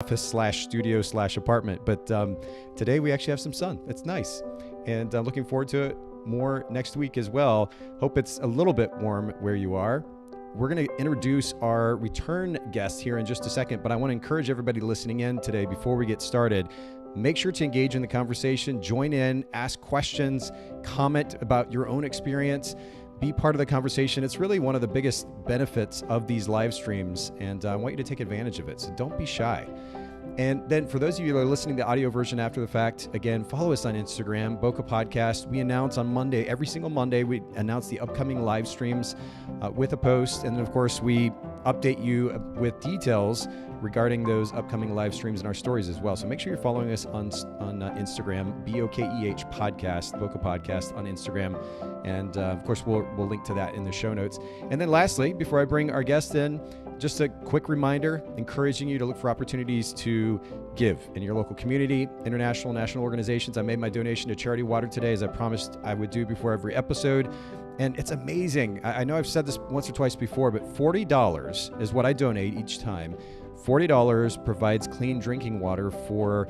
office/studio/apartment. But today we actually have some sun. It's nice. And I'm looking forward to it more next week as well. Hope it's a little bit warm where you are. We're going to introduce our return guest here in just a second, but I want to encourage everybody listening in today before we get started. Make sure to engage in the conversation, join in, ask questions, comment about your own experience, be part of the conversation. It's really one of the biggest benefits of these live streams, and I want you to take advantage of it. So don't be shy. And then for those of you that are listening to the audio version after the fact, again, follow us on Instagram, Bokeh Podcast. We announce on Monday, every single Monday, we announce the upcoming live streams with a post. And then, of course, we update you with details regarding those upcoming live streams and our stories as well. So make sure you're following us on Instagram, Bokeh Podcast, Bokeh Podcast on Instagram. And of course, we'll link to that in the show notes. And then lastly, before I bring our guest in, just a quick reminder, encouraging you to look for opportunities to give in your local community, international, national organizations. I made my donation to Charity Water today, as I promised I would do before every episode. And it's amazing. I know I've said this once or twice before, but $40 is what I donate each time. $40 provides clean drinking water for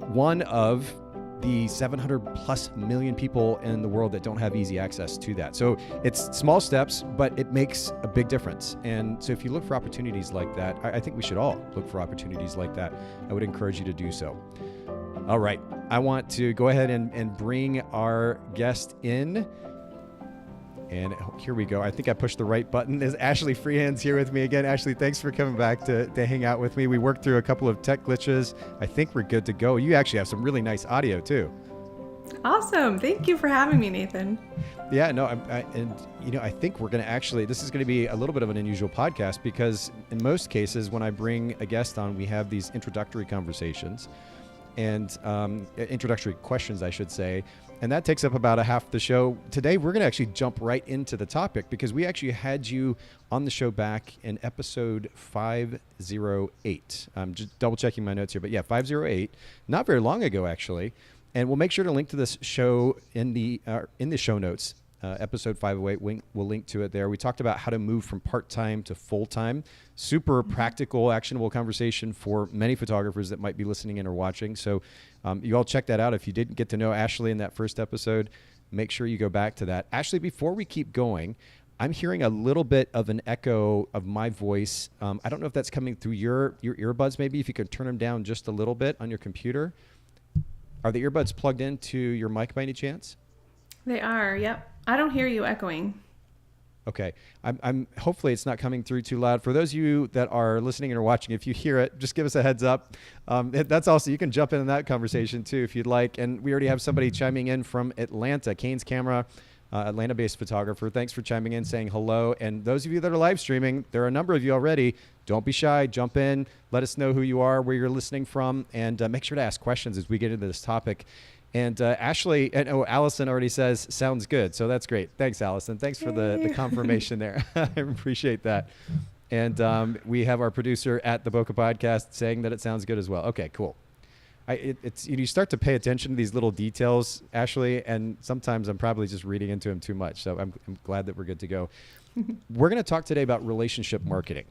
one of the 700 plus million people in the world that don't have easy access to that. So it's small steps, but it makes a big difference. And so if you look for opportunities like that, I think we should all look for opportunities like that. I would encourage you to do so. All right. I want to go ahead and bring our guest in. And here we go. I think I pushed the right button. There's Ashley Freehan's here with me again. Ashley, thanks for coming back to hang out with me. We worked through a couple of tech glitches. I think we're good to go. You actually have some really nice audio too. Awesome. Thank you for having me, Nathan. Yeah, no, I think we're going to actually, this is going to be a little bit of an unusual podcast because in most cases, when I bring a guest on, we have these introductory conversations and introductory questions, I should say. And that takes up about a half the show. Today, we're going to actually jump right into the topic because we actually had you on the show back in episode 508. I'm just double checking my notes here, but yeah, 508, not very long ago, actually. And we'll make sure to link to this show in the show notes. Episode 508, we'll link to it there. We talked about how to move from part-time to full-time. Super practical, actionable conversation for many photographers that might be listening in or watching. So you all check that out. If you didn't get to know Ashley in that first episode, make sure you go back to that. Ashley, before we keep going, I'm hearing a little bit of an echo of my voice. I don't know if that's coming through your earbuds, maybe if you could turn them down just a little bit on your computer. Are the earbuds plugged into your mic by any chance? They are, yep. I don't hear you echoing. Okay. I'm hopefully it's not coming through too loud. For those of you that are listening or watching, if you hear it, just give us a heads up. That's also, you can jump in that conversation too if you'd like. And we already have somebody chiming in from Atlanta, Kane's Camera, Atlanta-based photographer. Thanks for chiming in, saying hello. And those of you that are live streaming, there are a number of you already. Don't be shy. Jump in. Let us know who you are, where you're listening from, and make sure to ask questions as we get into this topic. And Ashley, Allison already says, sounds good. So that's great. Thanks, Allison. Thanks for the confirmation there. I appreciate that. And we have our producer at the Bokeh Podcast saying that it sounds good as well. Okay, cool. You start to pay attention to these little details, Ashley, and sometimes I'm probably just reading into them too much. So I'm glad that we're good to go. We're going to talk today about relationship marketing.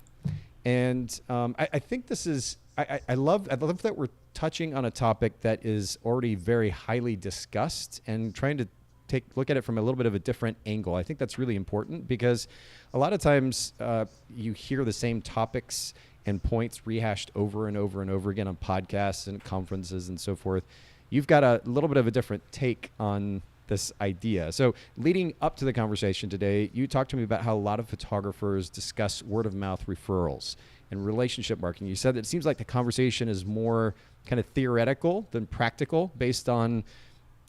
And I think this is, I love that we're touching on a topic that is already very highly discussed and trying to look at it from a little bit of a different angle. I think that's really important because a lot of times you hear the same topics and points rehashed over and over and over again on podcasts and conferences and so forth. You've got a little bit of a different take on this idea. So leading up to the conversation today, you talked to me about how a lot of photographers discuss word of mouth referrals and relationship marketing. You said that it seems like the conversation is more kind of theoretical than practical based on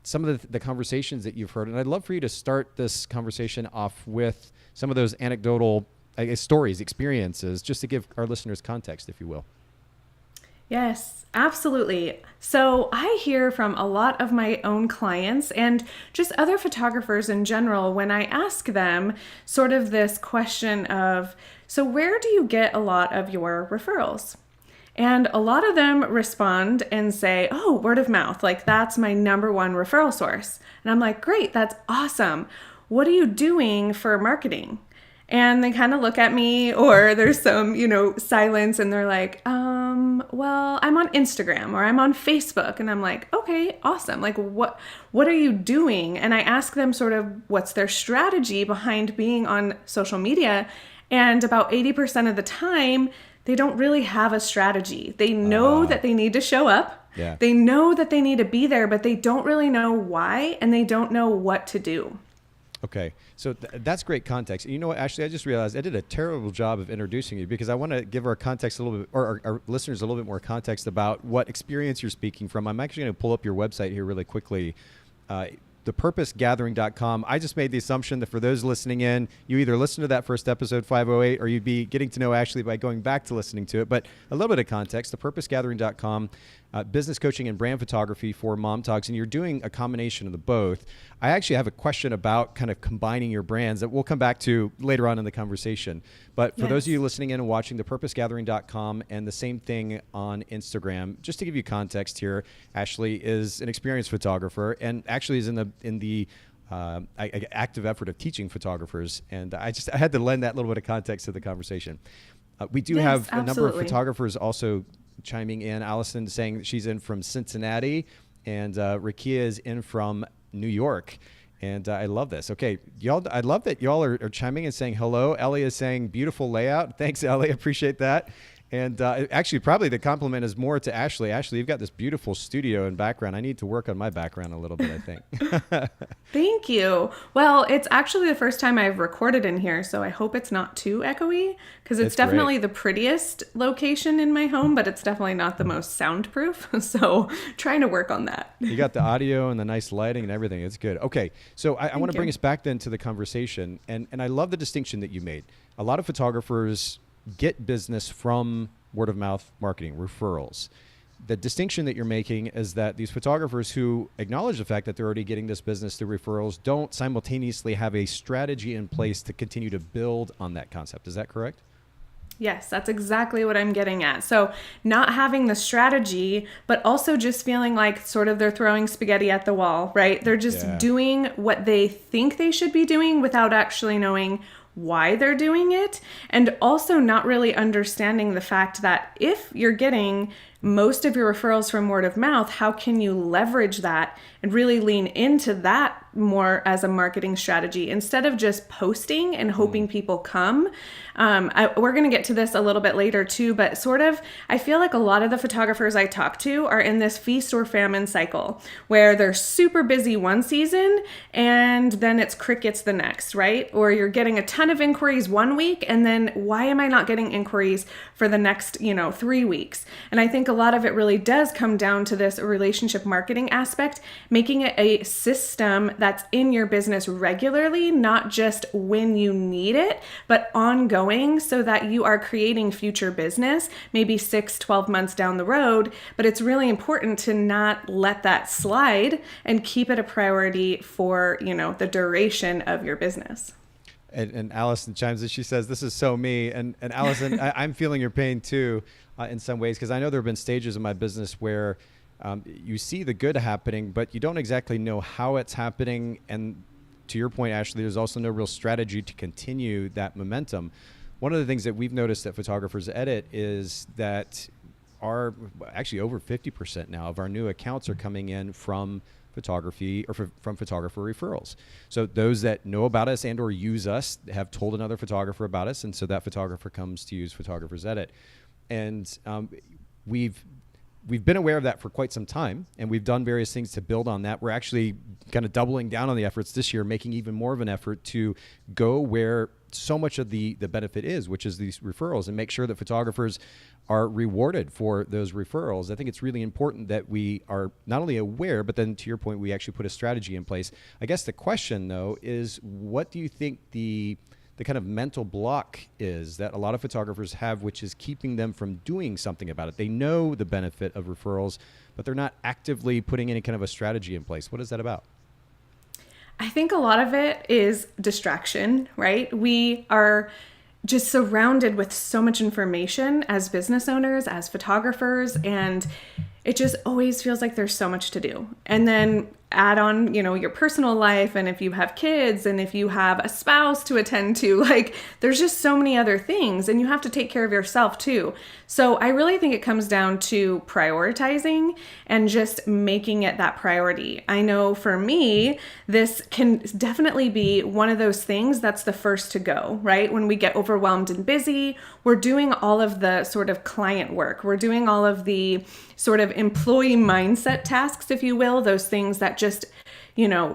some of the conversations that you've heard. And I'd love for you to start this conversation off with some of those anecdotal stories, experiences, just to give our listeners context, if you will. Yes, absolutely. So I hear from a lot of my own clients and just other photographers in general when I ask them sort of this question of, so where do you get a lot of your referrals? And a lot of them respond and say, oh, word of mouth, like that's my number one referral source. And I'm like, great, that's awesome. What are you doing for marketing? And they kind of look at me, or there's some, silence, and they're like, well, I'm on Instagram or I'm on Facebook. And I'm like, okay, awesome. Like, what are you doing? And I ask them sort of what's their strategy behind being on social media. And about 80% of the time, they don't really have a strategy. They know that they need to show up. Yeah. They know that they need to be there, but they don't really know why, and they don't know what to do. Okay. So that's great context. You know what, Ashley, I just realized I did a terrible job of introducing you, because I want to give our context a little bit, or our listeners a little bit more context about what experience you're speaking from. I'm actually going to pull up your website here really quickly. Thepurposegathering.com. I just made the assumption that for those listening in, you either listen to that first episode 508, or you'd be getting to know Ashley by going back to listening to it. But a little bit of context, thepurposegathering.com, business coaching and brand photography for mom talks, and you're doing a combination of the both. I actually have a question about kind of combining your brands that we'll come back to later on in the conversation. But for those of you listening in and watching, thepurposegathering.com, and the same thing on Instagram. Just to give you context here, Ashley is an experienced photographer and actually is in the active effort of teaching photographers. And I had to lend that little bit of context to the conversation. We do have a number of photographers also chiming in. Allison saying that she's in from Cincinnati, and Rakia is in from New York. And I love this. Okay, y'all, I love that y'all are chiming and saying hello. Ellie is saying beautiful layout. Thanks, Ellie. Appreciate that. And actually, probably the compliment is more to Ashley. Ashley, you've got this beautiful studio and background. I need to work on my background a little bit, I think. Thank you. Well, it's actually the first time I've recorded in here, so I hope it's not too echoey, because it's definitely the prettiest location in my home, but it's definitely not the most soundproof. So trying to work on that. You got the audio and the nice lighting and everything. It's good. Okay, so I want to bring us back then to the conversation. And I love the distinction that you made. A lot of photographers get business from word of mouth marketing, referrals. The distinction that you're making is that these photographers who acknowledge the fact that they're already getting this business through referrals don't simultaneously have a strategy in place to continue to build on that concept. Is that correct? Yes, that's exactly what I'm getting at. So not having the strategy, but also just feeling like sort of they're throwing spaghetti at the wall, right? They're just doing what they think they should be doing without actually knowing why they're doing it, and also not really understanding the fact that if you're getting most of your referrals from word of mouth, how can you leverage that and really lean into that more as a marketing strategy instead of just posting and hoping people come? We're going to get to this a little bit later too, but sort of, I feel like a lot of the photographers I talk to are in this feast or famine cycle where they're super busy one season and then it's crickets the next, right? Or you're getting a ton of inquiries one week and then why am I not getting inquiries for the next, 3 weeks? And I think a lot of it really does come down to this relationship marketing aspect, making it a system that's in your business regularly, not just when you need it, but ongoing, so that you are creating future business, maybe 6-12 months down the road. But it's really important to not let that slide and keep it a priority for, the duration of your business. And Allison chimes in. She says, "This is so me." And Allison, I'm feeling your pain too, in some ways, because I know there have been stages in my business where you see the good happening, but you don't exactly know how it's happening. And to your point, Ashley, there's also no real strategy to continue that momentum. One of the things that we've noticed at Photographers Edit is that actually over 50% now of our new accounts are coming in from photography or from photographer referrals. So those that know about us and or use us have told another photographer about us, and so that photographer comes to use Photographers Edit. And we've been aware of that for quite some time, and we've done various things to build on that. We're actually kind of doubling down on the efforts this year, making even more of an effort to go where so much of the benefit is, which is these referrals, and make sure that photographers are rewarded for those referrals. I think it's really important that we are not only aware, but then to your point, we actually put a strategy in place. I guess the question though is, what do you think the kind of mental block is that a lot of photographers have, which is keeping them from doing something about it? They know the benefit of referrals, but they're not actively putting any kind of a strategy in place. What is that about? I think a lot of it is distraction, right? We are just surrounded with so much information as business owners, as photographers, and it just always feels like there's so much to do. And then add on, your personal life, and if you have kids, and if you have a spouse to attend to, like there's just so many other things, and you have to take care of yourself too. So I really think it comes down to prioritizing and just making it that priority. I know for me, this can definitely be one of those things that's the first to go, right? When we get overwhelmed and busy, we're doing all of the sort of client work. We're doing all of the sort of employee mindset tasks, if you will, those things that just,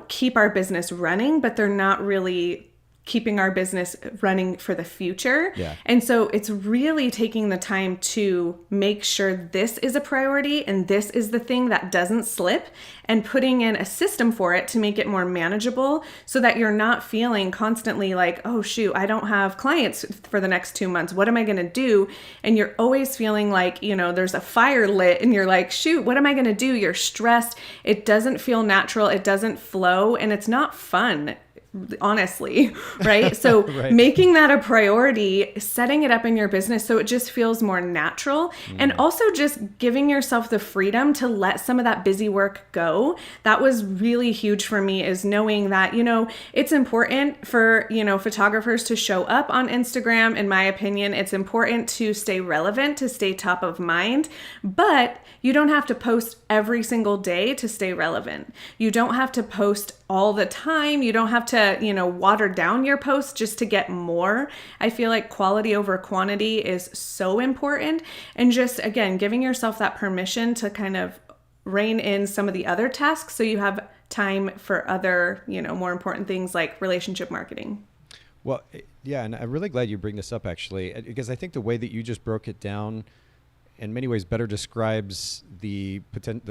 keep our business running, but they're not really keeping our business running for the future. Yeah. And so it's really taking the time to make sure this is a priority and this is the thing that doesn't slip, and putting in a system for it to make it more manageable so that you're not feeling constantly like, oh shoot, I don't have clients for the next 2 months. What am I going to do? And you're always feeling like, there's a fire lit and you're like, shoot, what am I going to do? You're stressed. It doesn't feel natural. It doesn't flow, and it's not fun, honestly, right? So Right. Making that a priority, setting it up in your business so it just feels more natural, and also just giving yourself the freedom to let some of that busy work go. That was really huge for me, is knowing that, it's important for, photographers to show up on Instagram. In my opinion, it's important to stay relevant, to stay top of mind, but you don't have to post every single day to stay relevant. You don't have to post all the time. You don't have to, water down your posts just to get more. I feel like quality over quantity is so important. And just, again, giving yourself that permission to kind of rein in some of the other tasks so you have time for other, more important things like relationship marketing. Well, yeah, and I'm really glad you bring this up, actually, because I think the way that you just broke it down in many ways better describes the kind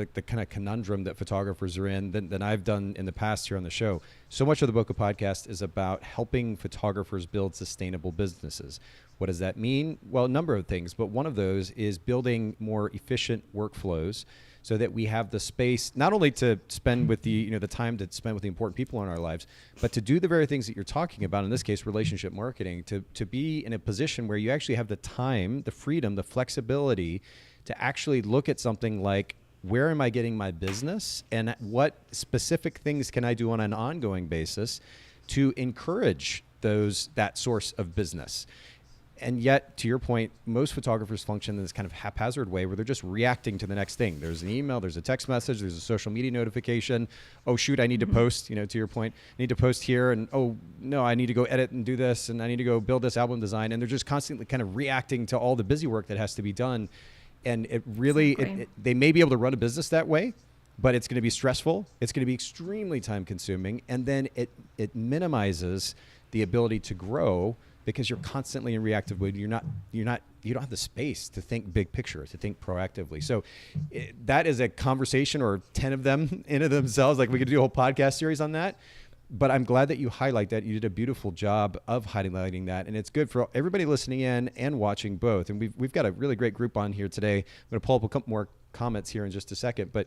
of conundrum that photographers are in than I've done in the past here on the show. So much of the Bokeh Podcast is about helping photographers build sustainable businesses. What does that mean? Well, a number of things, but one of those is building more efficient workflows so that we have the space not only to spend with the time to spend with the important people in our lives, but to do the very things that you're talking about, in this case, relationship marketing, to be in a position where you actually have the time, the freedom, the flexibility to actually look at something like, where am I getting my business, and what specific things can I do on an ongoing basis to encourage that source of business. And yet, to your point, most photographers function in this kind of haphazard way where they're just reacting to the next thing. There's an email, there's a text message, there's a social media notification. Oh, shoot, I need to post, to your point, I need to post here. And oh, no, I need to go edit and do this. And I need to go build this album design. And they're just constantly kind of reacting to all the busy work that has to be done. And it really, they may be able to run a business that way, but it's going to be stressful. It's going to be extremely time consuming. And then it minimizes the ability to grow, because you're constantly in reactive mode. You don't have the space to think big picture, to think proactively. So that is a conversation, or 10 of them in of themselves. Like, we could do a whole podcast series on that. But I'm glad that you highlight that. You did a beautiful job of highlighting that. And it's good for everybody listening in and watching both. And we've got a really great group on here today. I'm going to pull up a couple more comments here in just a second. But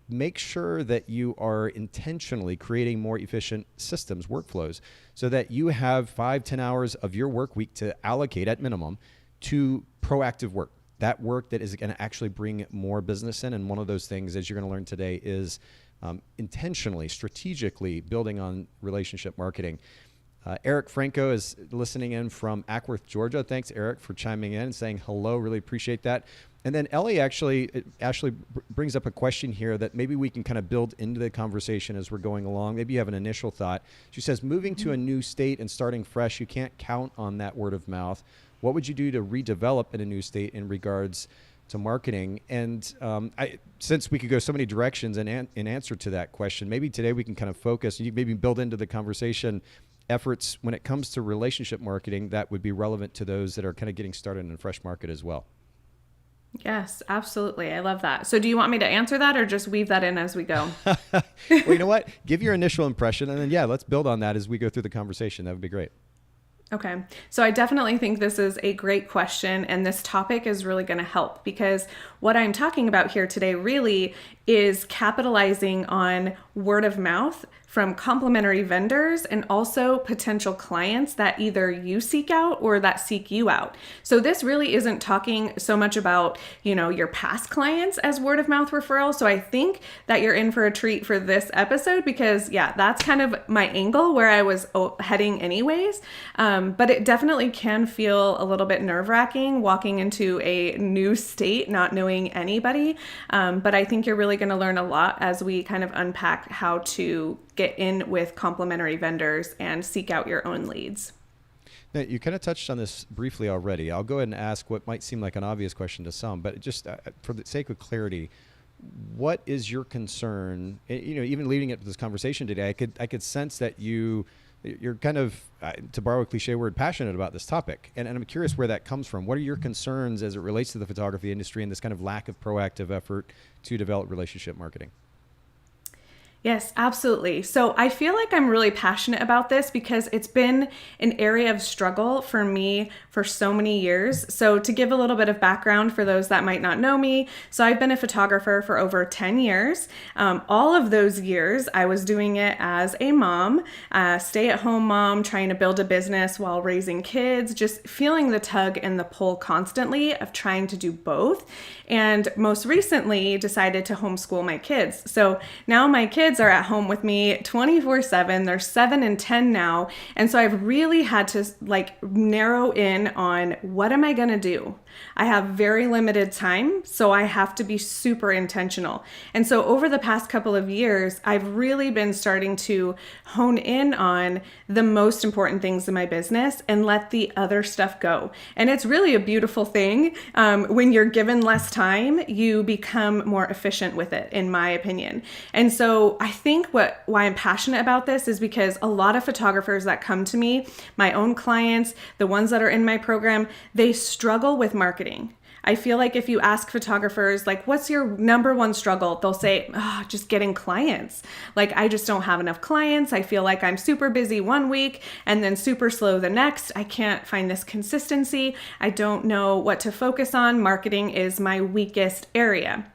make sure that you are intentionally creating more efficient systems, workflows, so that you have 5-10 hours of your work week to allocate at minimum to proactive work, that work that is going to actually bring more business in. And one of those things, as you're going to learn today, is intentionally, strategically building on relationship marketing. Eric Franco is listening in from Ackworth, Georgia. Thanks, Eric, for chiming in and saying hello. Really appreciate that. And then Ashley brings up a question here that maybe we can kind of build into the conversation as we're going along. Maybe you have an initial thought. She says, moving to a new state and starting fresh, you can't count on that word of mouth. What would you do to redevelop in a new state in regards to marketing? And since we could go so many directions in answer to that question, maybe today we can kind of focus, you maybe build into the conversation efforts when it comes to relationship marketing that would be relevant to those that are kind of getting started in a fresh market as well. Yes, absolutely. I love that. So do you want me to answer that or just weave that in as we go? Well, you know what? Give your initial impression, and then, let's build on that as we go through the conversation. That would be great. Okay. So I definitely think this is a great question, and this topic is really going to help, because what I'm talking about here today really is capitalizing on word of mouth from complementary vendors and also potential clients that either you seek out or that seek you out. So this really isn't talking so much about, your past clients as word of mouth referrals. So I think that you're in for a treat for this episode because that's kind of my angle where I was heading anyways. But it definitely can feel a little bit nerve-wracking walking into a new state, not knowing anybody. But I think you're really going to learn a lot as we kind of unpack how to get in with complementary vendors and seek out your own leads. Now, you kind of touched on this briefly already. I'll go ahead and ask what might seem like an obvious question to some, but just for the sake of clarity, what is your concern? Even leading up to this conversation today, I could sense that you're kind of, to borrow a cliche word, passionate about this topic. And I'm curious where that comes from. What are your concerns as it relates to the photography industry and this kind of lack of proactive effort to develop relationship marketing? Yes, absolutely. So I feel like I'm really passionate about this because it's been an area of struggle for me for so many years. So to give a little bit of background for those that might not know me, so I've been a photographer for over 10 years. All of those years, I was doing it as a mom, stay-at-home mom, trying to build a business while raising kids, just feeling the tug and the pull constantly of trying to do both. And most recently decided to homeschool my kids. So now my kids are at home with me 24/7. They're 7 and 10 now. And so I've really had to narrow in on what am I going to do? I have very limited time, so I have to be super intentional. And so over the past couple of years, I've really been starting to hone in on the most important things in my business and let the other stuff go. And it's really a beautiful thing. When you're given less time, you become more efficient with it, in my opinion. And so I think why I'm passionate about this is because a lot of photographers that come to me, my own clients, the ones that are in my program, they struggle with marketing. I feel like if you ask photographers, what's your number one struggle? They'll say, just getting clients. I just don't have enough clients. I feel like I'm super busy one week and then super slow the next. I can't find this consistency. I don't know what to focus on. Marketing is my weakest area.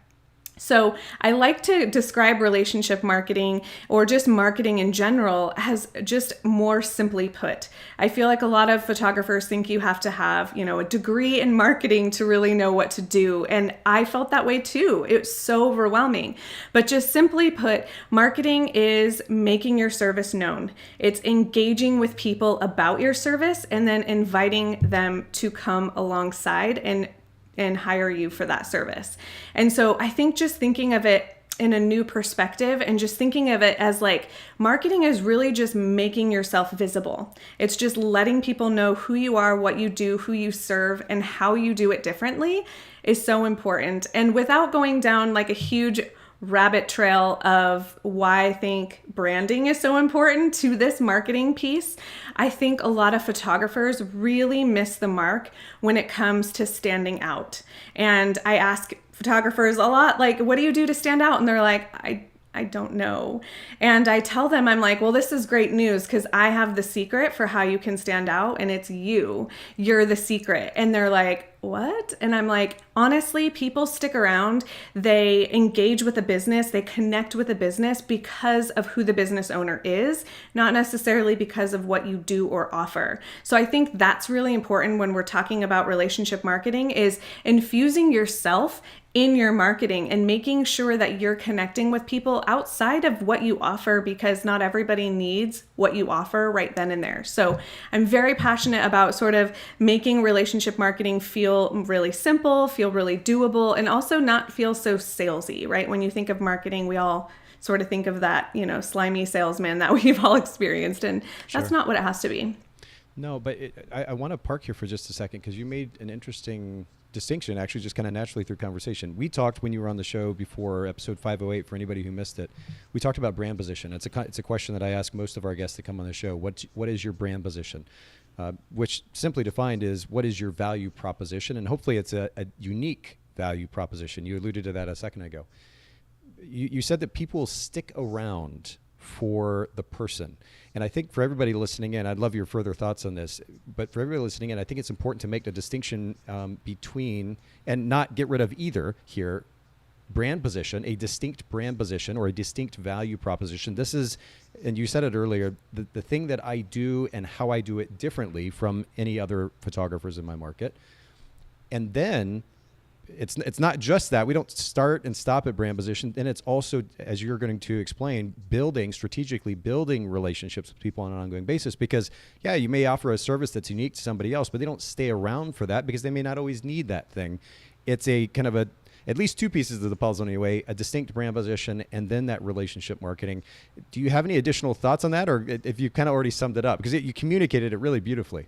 So I like to describe relationship marketing or just marketing in general as just more simply put. I feel like a lot of photographers think you have to have, a degree in marketing to really know what to do. And I felt that way too. It's so overwhelming. But just simply put, marketing is making your service known. It's engaging with people about your service and then inviting them to come alongside and hire you for that service. And so I think just thinking of it in a new perspective and just thinking of it as marketing is really just making yourself visible. It's just letting people know who you are, what you do, who you serve, and how you do it differently is so important. And without going down a huge rabbit trail of why I think branding is so important to this marketing piece, I think a lot of photographers really miss the mark when it comes to standing out. And I ask photographers a lot, what do you do to stand out? And they're like, I don't know. And I tell them, I'm like, well, this is great news because I have the secret for how you can stand out and it's you. You're the secret. And they're like, what? And I'm like, honestly, people stick around. They engage with the business. They connect with the business because of who the business owner is, not necessarily because of what you do or offer. So I think that's really important when we're talking about relationship marketing is infusing yourself in your marketing and making sure that you're connecting with people outside of what you offer because not everybody needs what you offer right then and there. So I'm very passionate about sort of making relationship marketing feel really simple, feel really doable, and also not feel so salesy, right? When you think of marketing, we all sort of think of that, slimy salesman that we've all experienced, and that's not what it has to be. No, but I want to park here for just a second because you made an interesting distinction actually just kind of naturally through conversation. We talked when you were on the show before episode 508 for anybody who missed it. We talked about brand position. It's a question that I ask most of our guests that come on the show. What is your brand position? Which simply defined is what is your value proposition? And hopefully it's a unique value proposition. You alluded to that a second ago. You said that people stick around for the person. And I think for everybody listening in, I'd love your further thoughts on this, but for everybody listening in, I think it's important to make the distinction between, and not get rid of either here, brand position, a distinct brand position or a distinct value proposition. This is, and you said it earlier, the thing that I do and how I do it differently from any other photographers in my market. And then it's not just that. We don't start and stop at brand position. Then it's also, as you're going to explain, strategically building relationships with people on an ongoing basis. Because, yeah, you may offer a service that's unique to somebody else, but they don't stay around for that because they may not always need that thing. It's a kind of at least two pieces of the puzzle anyway, a distinct brand position and then that relationship marketing. Do you have any additional thoughts on that, or if you kind of already summed it up? Because you communicated it really beautifully.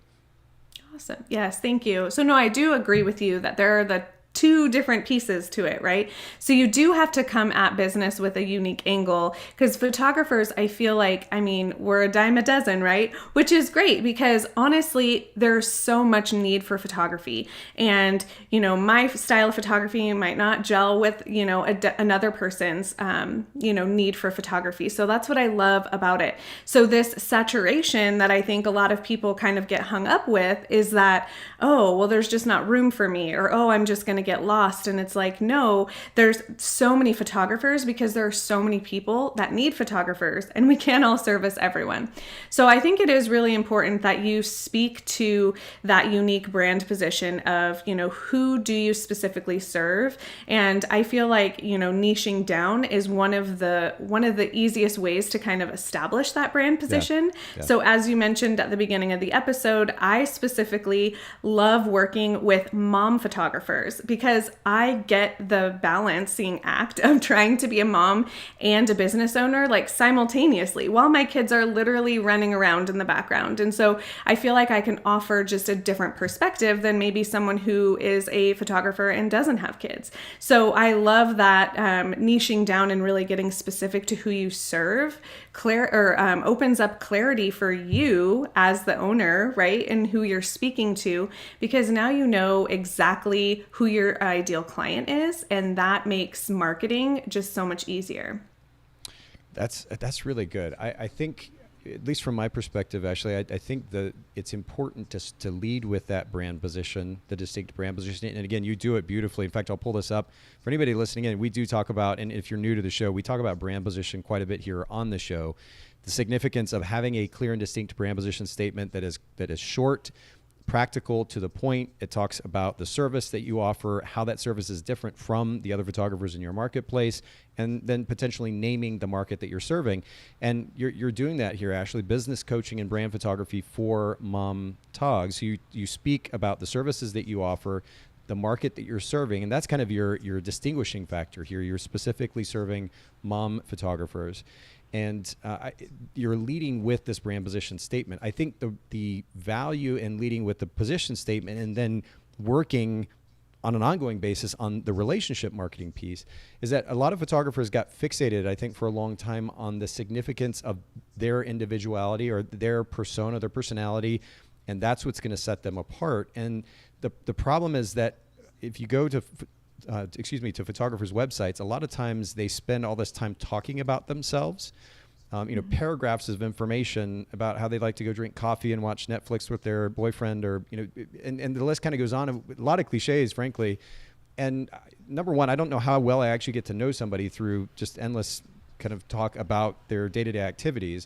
Awesome. Yes, thank you. So no, I do agree with you that there are the two different pieces to it, right? So you do have to come at business with a unique angle, because photographers, I feel like, we're a dime a dozen, right? Which is great because honestly, there's so much need for photography. And, my style of photography might not gel with, another person's, need for photography. So that's what I love about it. So this saturation that I think a lot of people kind of get hung up with is that, oh, well, there's just not room for me, or, oh, I'm just going to get lost. And it's like, no, there's so many photographers because there are so many people that need photographers and we can't all service everyone. So I think it is really important that you speak to that unique brand position of, who do you specifically serve? And I feel like, niching down is one of the easiest ways to kind of establish that brand position. Yeah. So as you mentioned at the beginning of the episode, I specifically love working with mom photographers because I get the balancing act of trying to be a mom and a business owner like simultaneously while my kids are literally running around in the background. And so I feel like I can offer just a different perspective than maybe someone who is a photographer and doesn't have kids. So I love that niching down and really getting specific to who you serve opens up clarity for you as the owner, right? And who you're speaking to, because now you know exactly who your ideal client is, and that makes marketing just so much easier. That's really good. I think, at least from my perspective, Ashley, I think that it's important to lead with that brand position, the distinct brand position. And again, you do it beautifully. In fact, I'll pull this up for anybody listening in. We do talk about, and if you're new to the show, we talk about brand position quite a bit here on the show. The significance of having a clear and distinct brand position statement that is short, practical, to the point. It talks about the service that you offer, how that service is different from the other photographers in your marketplace, and then potentially naming the market that you're serving. And you're doing that here, Ashley, business coaching and brand photography for mom togs. So you speak about the services that you offer, the market that you're serving, and that's kind of your distinguishing factor here. You're specifically serving mom photographers. And you're leading with this brand position statement. I think the value in leading with the position statement and then working on an ongoing basis on the relationship marketing piece is that a lot of photographers got fixated, I think, for a long time on the significance of their individuality or their persona, their personality, and that's what's going to set them apart. And the problem is that if you go to photographers' websites, a lot of times they spend all this time talking about themselves, paragraphs of information about how they like to go drink coffee and watch Netflix with their boyfriend, or, and the list kind of goes on. A lot of cliches, frankly. And number one, I don't know how well I actually get to know somebody through just endless kind of talk about their day-to-day activities.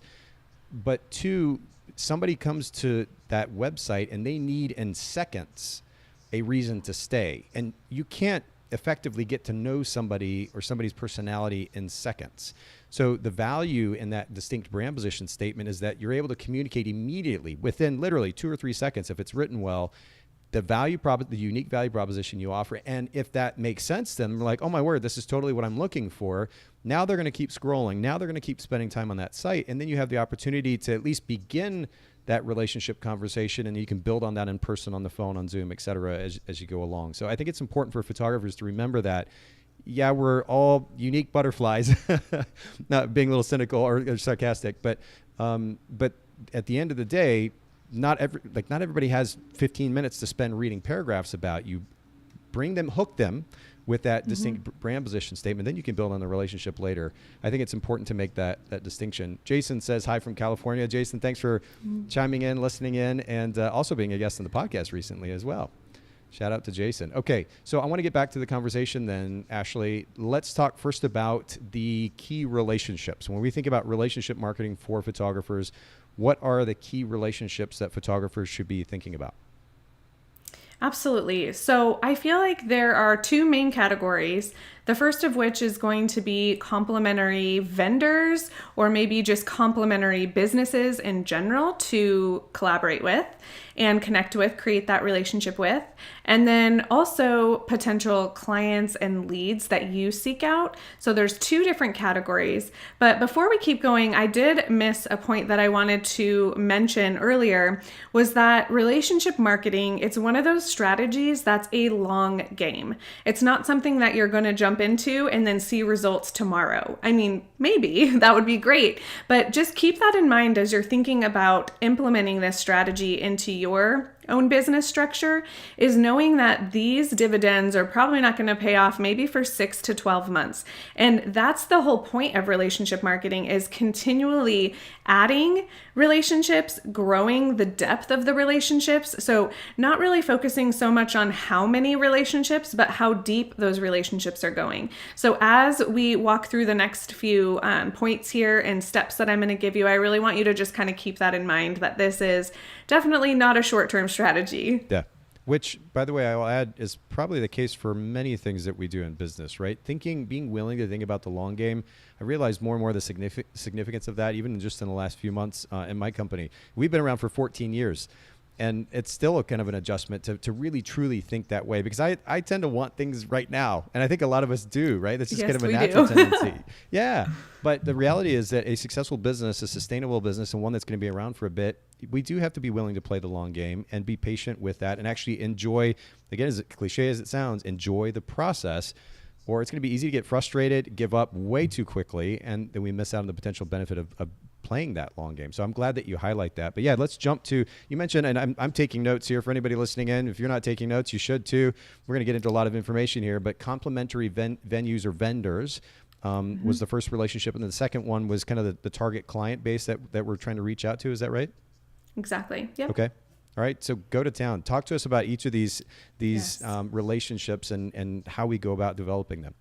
But two, somebody comes to that website and they need in seconds a reason to stay. And you can't effectively get to know somebody or somebody's personality in seconds. So the value in that distinct brand position statement is that you're able to communicate immediately within literally 2 or 3 seconds, if it's written well, the unique value proposition you offer. And if that makes sense, then we're like, oh my word, this is totally what I'm looking for. Now they're going to keep scrolling. Now they're going to keep spending time on that site. And then you have the opportunity to at least begin that relationship conversation, and you can build on that in person, on the phone, on Zoom, et cetera, as you go along. So I think it's important for photographers to remember that, yeah, we're all unique butterflies, not being a little cynical or sarcastic, but at the end of the day, not everybody has 15 minutes to spend reading paragraphs about you. Hook them with that distinct brand position statement, then you can build on the relationship later. I think it's important to make that distinction. Jason says hi from California. Jason, thanks for chiming in, listening in, and also being a guest on the podcast recently as well. Shout out to Jason. Okay, so I want to get back to the conversation then, Ashley. Let's talk first about the key relationships. When we think about relationship marketing for photographers, what are the key relationships that photographers should be thinking about? Absolutely. So I feel like there are two main categories. The first of which is going to be complementary vendors, or maybe just complementary businesses in general to collaborate with and connect with, create that relationship with. And then also potential clients and leads that you seek out. So there's two different categories. But before we keep going, I did miss a point that I wanted to mention earlier, was that relationship marketing, it's one of those strategies that's a long game. It's not something that you're going to jump into and then see results tomorrow. I mean, maybe that would be great, but just keep that in mind as you're thinking about implementing this strategy into your own business structure, is knowing that these dividends are probably not going to pay off maybe for 6 to 12 months. And that's the whole point of relationship marketing, is continually adding relationships, growing the depth of the relationships. So not really focusing so much on how many relationships, but how deep those relationships are going. So as we walk through the next few points here and steps that I'm going to give you, I really want you to just kind of keep that in mind, that this is definitely not a short-term strategy. Yeah. Which, by the way, I will add is probably the case for many things that we do in business, right? Being willing to think about the long game. I realize more and more the significance of that, even just in the last few months in my company. We've been around for 14 years. And it's still a kind of an adjustment to really, truly think that way, because I tend to want things right now. And I think a lot of us do, right? That's just kind of a natural tendency. Yeah. But the reality is that a successful business, a sustainable business, and one that's going to be around for a bit, we do have to be willing to play the long game and be patient with that and actually enjoy, again, as cliche as it sounds, enjoy the process, or it's going to be easy to get frustrated, give up way too quickly, and then we miss out on the potential benefit of playing that long game. So I'm glad that you highlight that. But yeah, let's jump to, you mentioned, and I'm taking notes here for anybody listening in. If you're not taking notes, you should too. We're going to get into a lot of information here, but complementary venues or vendors was the first relationship. And then the second one was kind of the target client base that we're trying to reach out to. Is that right? Exactly. Yep. Okay. All right. So go to town. Talk to us about each of these Yes. relationships and how we go about developing them.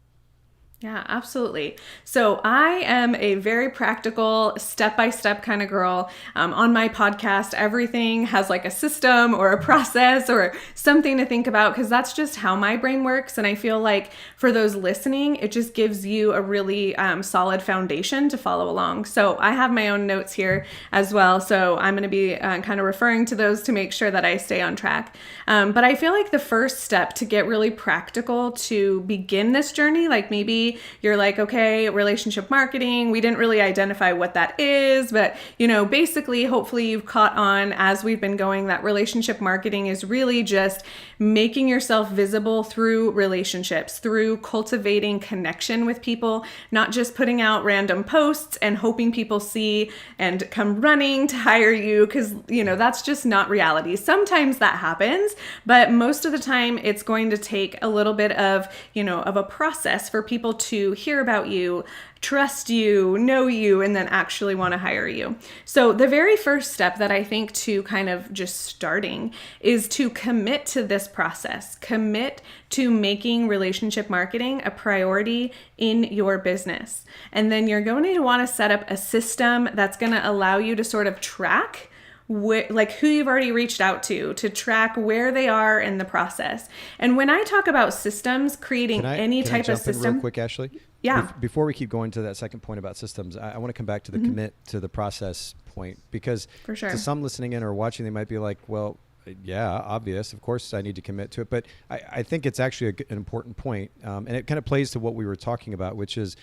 Yeah, absolutely. So I am a very practical, step-by-step kind of girl. On my podcast, everything has like a system or a process or something to think about, because that's just how my brain works. And I feel like for those listening, it just gives you a really solid foundation to follow along. So I have my own notes here as well. So I'm going to be kind of referring to those to make sure that I stay on track. But I feel like the first step to get really practical to begin this journey, like maybe you're like, okay, relationship marketing, we didn't really identify what that is, but basically, hopefully you've caught on as we've been going that relationship marketing is really just making yourself visible through relationships, through cultivating connection with people, not just putting out random posts and hoping people see and come running to hire you, because that's just not reality. Sometimes that happens, but most of the time it's going to take a little bit of a process for people to hear about you, trust you, know you, and then actually want to hire you. So the very first step that I think to kind of just starting is to commit to this process. Commit to making relationship marketing a priority in your business. And then you're going to want to set up a system that's going to allow you to sort of track who you've already reached out to track where they are in the process. And when I talk about systems, creating any type of system. In real quick, Ashley? Yeah. Before we keep going to that second point about systems, I want to come back to the commit to the process point, because for sure, to some listening in or watching, they might be like, well, yeah, obvious. Of course, I need to commit to it. But I think it's actually an important point. And it kind of plays to what we were talking about, which is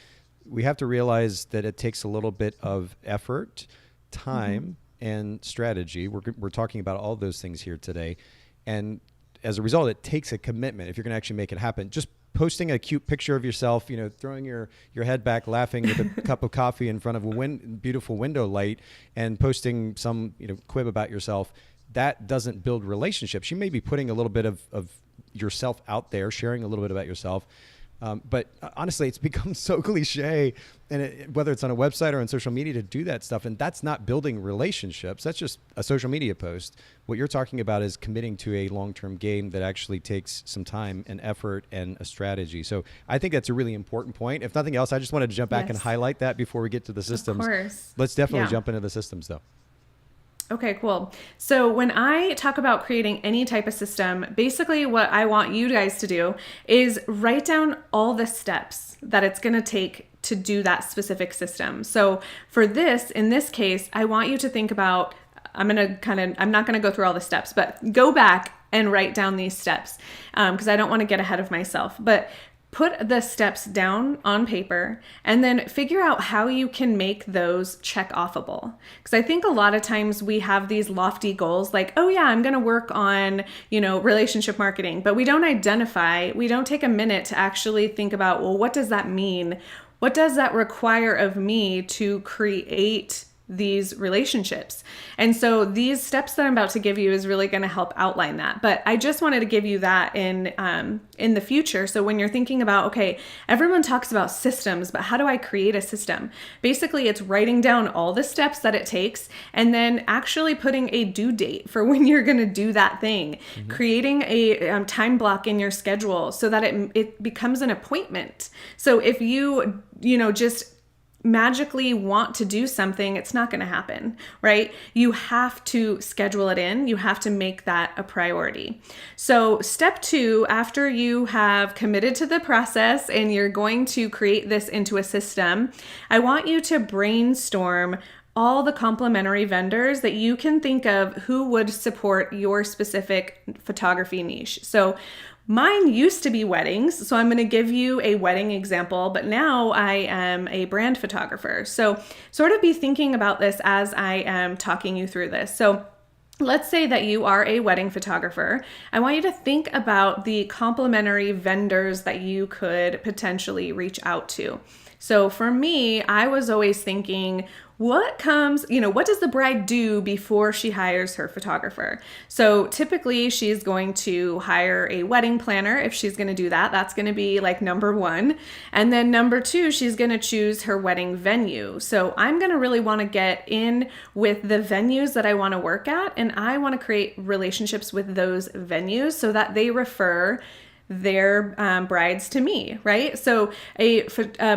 we have to realize that it takes a little bit of effort, time, and strategy. We're talking about all those things here today. And as a result, it takes a commitment if you're going to actually make it happen. Just posting a cute picture of yourself, throwing your head back, laughing with a cup of coffee in front of a beautiful window light, and posting some quib about yourself, that doesn't build relationships. You may be putting a little bit of yourself out there, sharing a little bit about yourself, But honestly, it's become so cliche, and whether it's on a website or on social media, to do that stuff. And that's not building relationships. That's just a social media post. What you're talking about is committing to a long-term game that actually takes some time and effort and a strategy. So I think that's a really important point. If nothing else, I just wanted to jump back and highlight that before we get to the systems. Of course. Let's definitely jump into the systems, though. Okay, cool. So when I talk about creating any type of system, basically what I want you guys to do is write down all the steps that it's going to take to do that specific system. So for this, in this case, I want you to think about, I'm not going to go through all the steps, but go back and write down these steps because I don't want to get ahead of myself. But put the steps down on paper and then figure out how you can make those check offable. Because I think a lot of times we have these lofty goals like, oh yeah, I'm going to work on, relationship marketing, but we don't take a minute to actually think about, well, what does that mean? What does that require of me to create these relationships? And so these steps that I'm about to give you is really going to help outline that. But I just wanted to give you that in the future. So when you're thinking about, okay, everyone talks about systems, but how do I create a system? Basically, it's writing down all the steps that it takes and then actually putting a due date for when you're going to do that thing, creating a time block in your schedule so that it becomes an appointment. So if you just magically want to do something, it's not going to happen, right? You have to schedule it in. You have to make that a priority. So step 2, after you have committed to the process and you're going to create this into a system, I want you to brainstorm all the complementary vendors that you can think of who would support your specific photography niche. So mine used to be weddings, so I'm going to give you a wedding example, but now I am a brand photographer. So sort of be thinking about this as I am talking you through this. So let's say that you are a wedding photographer. I want you to think about the complementary vendors that you could potentially reach out to. So for me, I was always thinking, what does the bride do before she hires her photographer? So typically she's going to hire a wedding planner. If she's going to do that, that's going to be like number 1. And then number 2, she's going to choose her wedding venue. So I'm going to really want to get in with the venues that I want to work at. And I want to create relationships with those venues so that they refer their brides to me, right? So a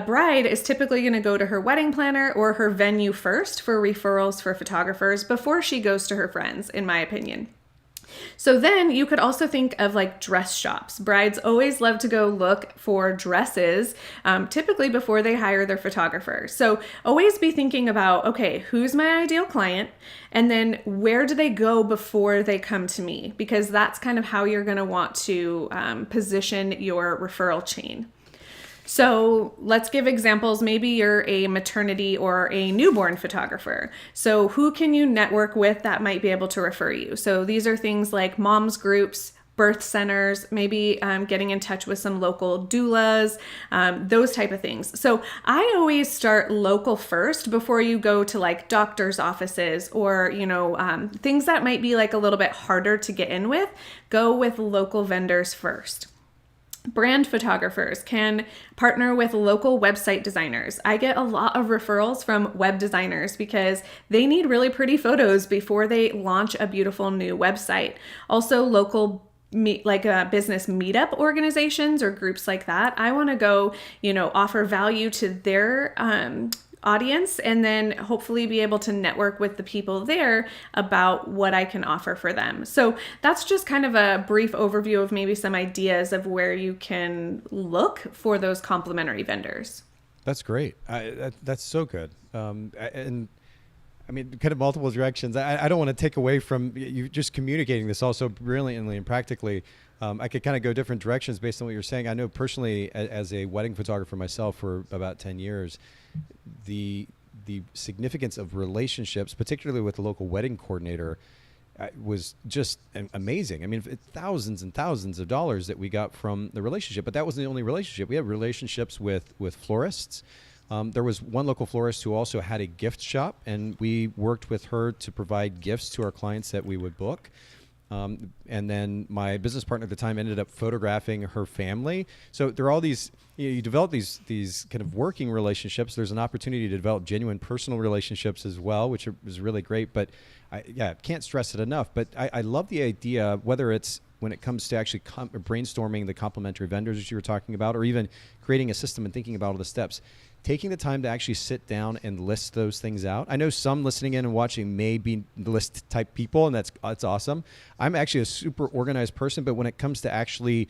bride is typically going to go to her wedding planner or her venue first for referrals for photographers before she goes to her friends, in my opinion. So then you could also think of like dress shops. Brides always love to go look for dresses, typically before they hire their photographer. So always be thinking about, okay, who's my ideal client? And then where do they go before they come to me? Because that's kind of how you're going to want to position your referral chain. So let's give examples. Maybe you're a maternity or a newborn photographer. So who can you network with that might be able to refer you? So these are things like moms groups, birth centers, maybe getting in touch with some local doulas, those type of things. So I always start local first before you go to like doctor's offices or, things that might be like a little bit harder to get in with. Go with local vendors first. Brand photographers can partner with local website designers. I get a lot of referrals from web designers because they need really pretty photos before they launch a beautiful new website. Also, local business meetup organizations or groups like that. I want to go, offer value to their audience and then hopefully be able to network with the people there about what I can offer for them. So that's just kind of a brief overview of maybe some ideas of where you can look for those complementary vendors. That's great. That's so good. And I mean, kind of multiple directions. I don't want to take away from you just communicating this also brilliantly and practically. I could kind of go different directions based on what you're saying. I know personally as a wedding photographer myself for about 10 years, the significance of relationships, particularly with the local wedding coordinator, was just amazing. I mean, thousands and thousands of dollars that we got from the relationship, but that wasn't the only relationship. We had relationships with florists. There was one local florist who also had a gift shop, and we worked with her to provide gifts to our clients that we would book. And then my business partner at the time ended up photographing her family. So there are all these, you develop these kind of working relationships. There's an opportunity to develop genuine personal relationships as well, which is really great. But I can't stress it enough. But I love the idea, whether it's when it comes to actually brainstorming the complementary vendors that you were talking about, or even creating a system and thinking about all the steps, taking the time to actually sit down and list those things out. I know some listening in and watching may be list type people, and that's awesome. I'm actually a super organized person, but when it comes to actually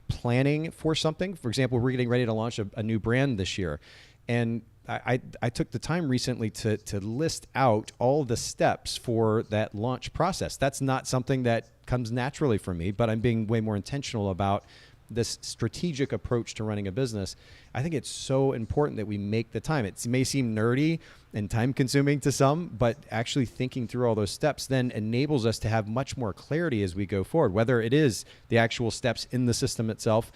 planning for something, for example, we're getting ready to launch a new brand this year. And I took the time recently to list out all the steps for that launch process. That's not something that comes naturally for me, but I'm being way more intentional about this strategic approach to running a business. I think it's so important that we make the time. It may seem nerdy and time consuming to some, but actually thinking through all those steps then enables us to have much more clarity as we go forward, whether it is the actual steps in the system itself,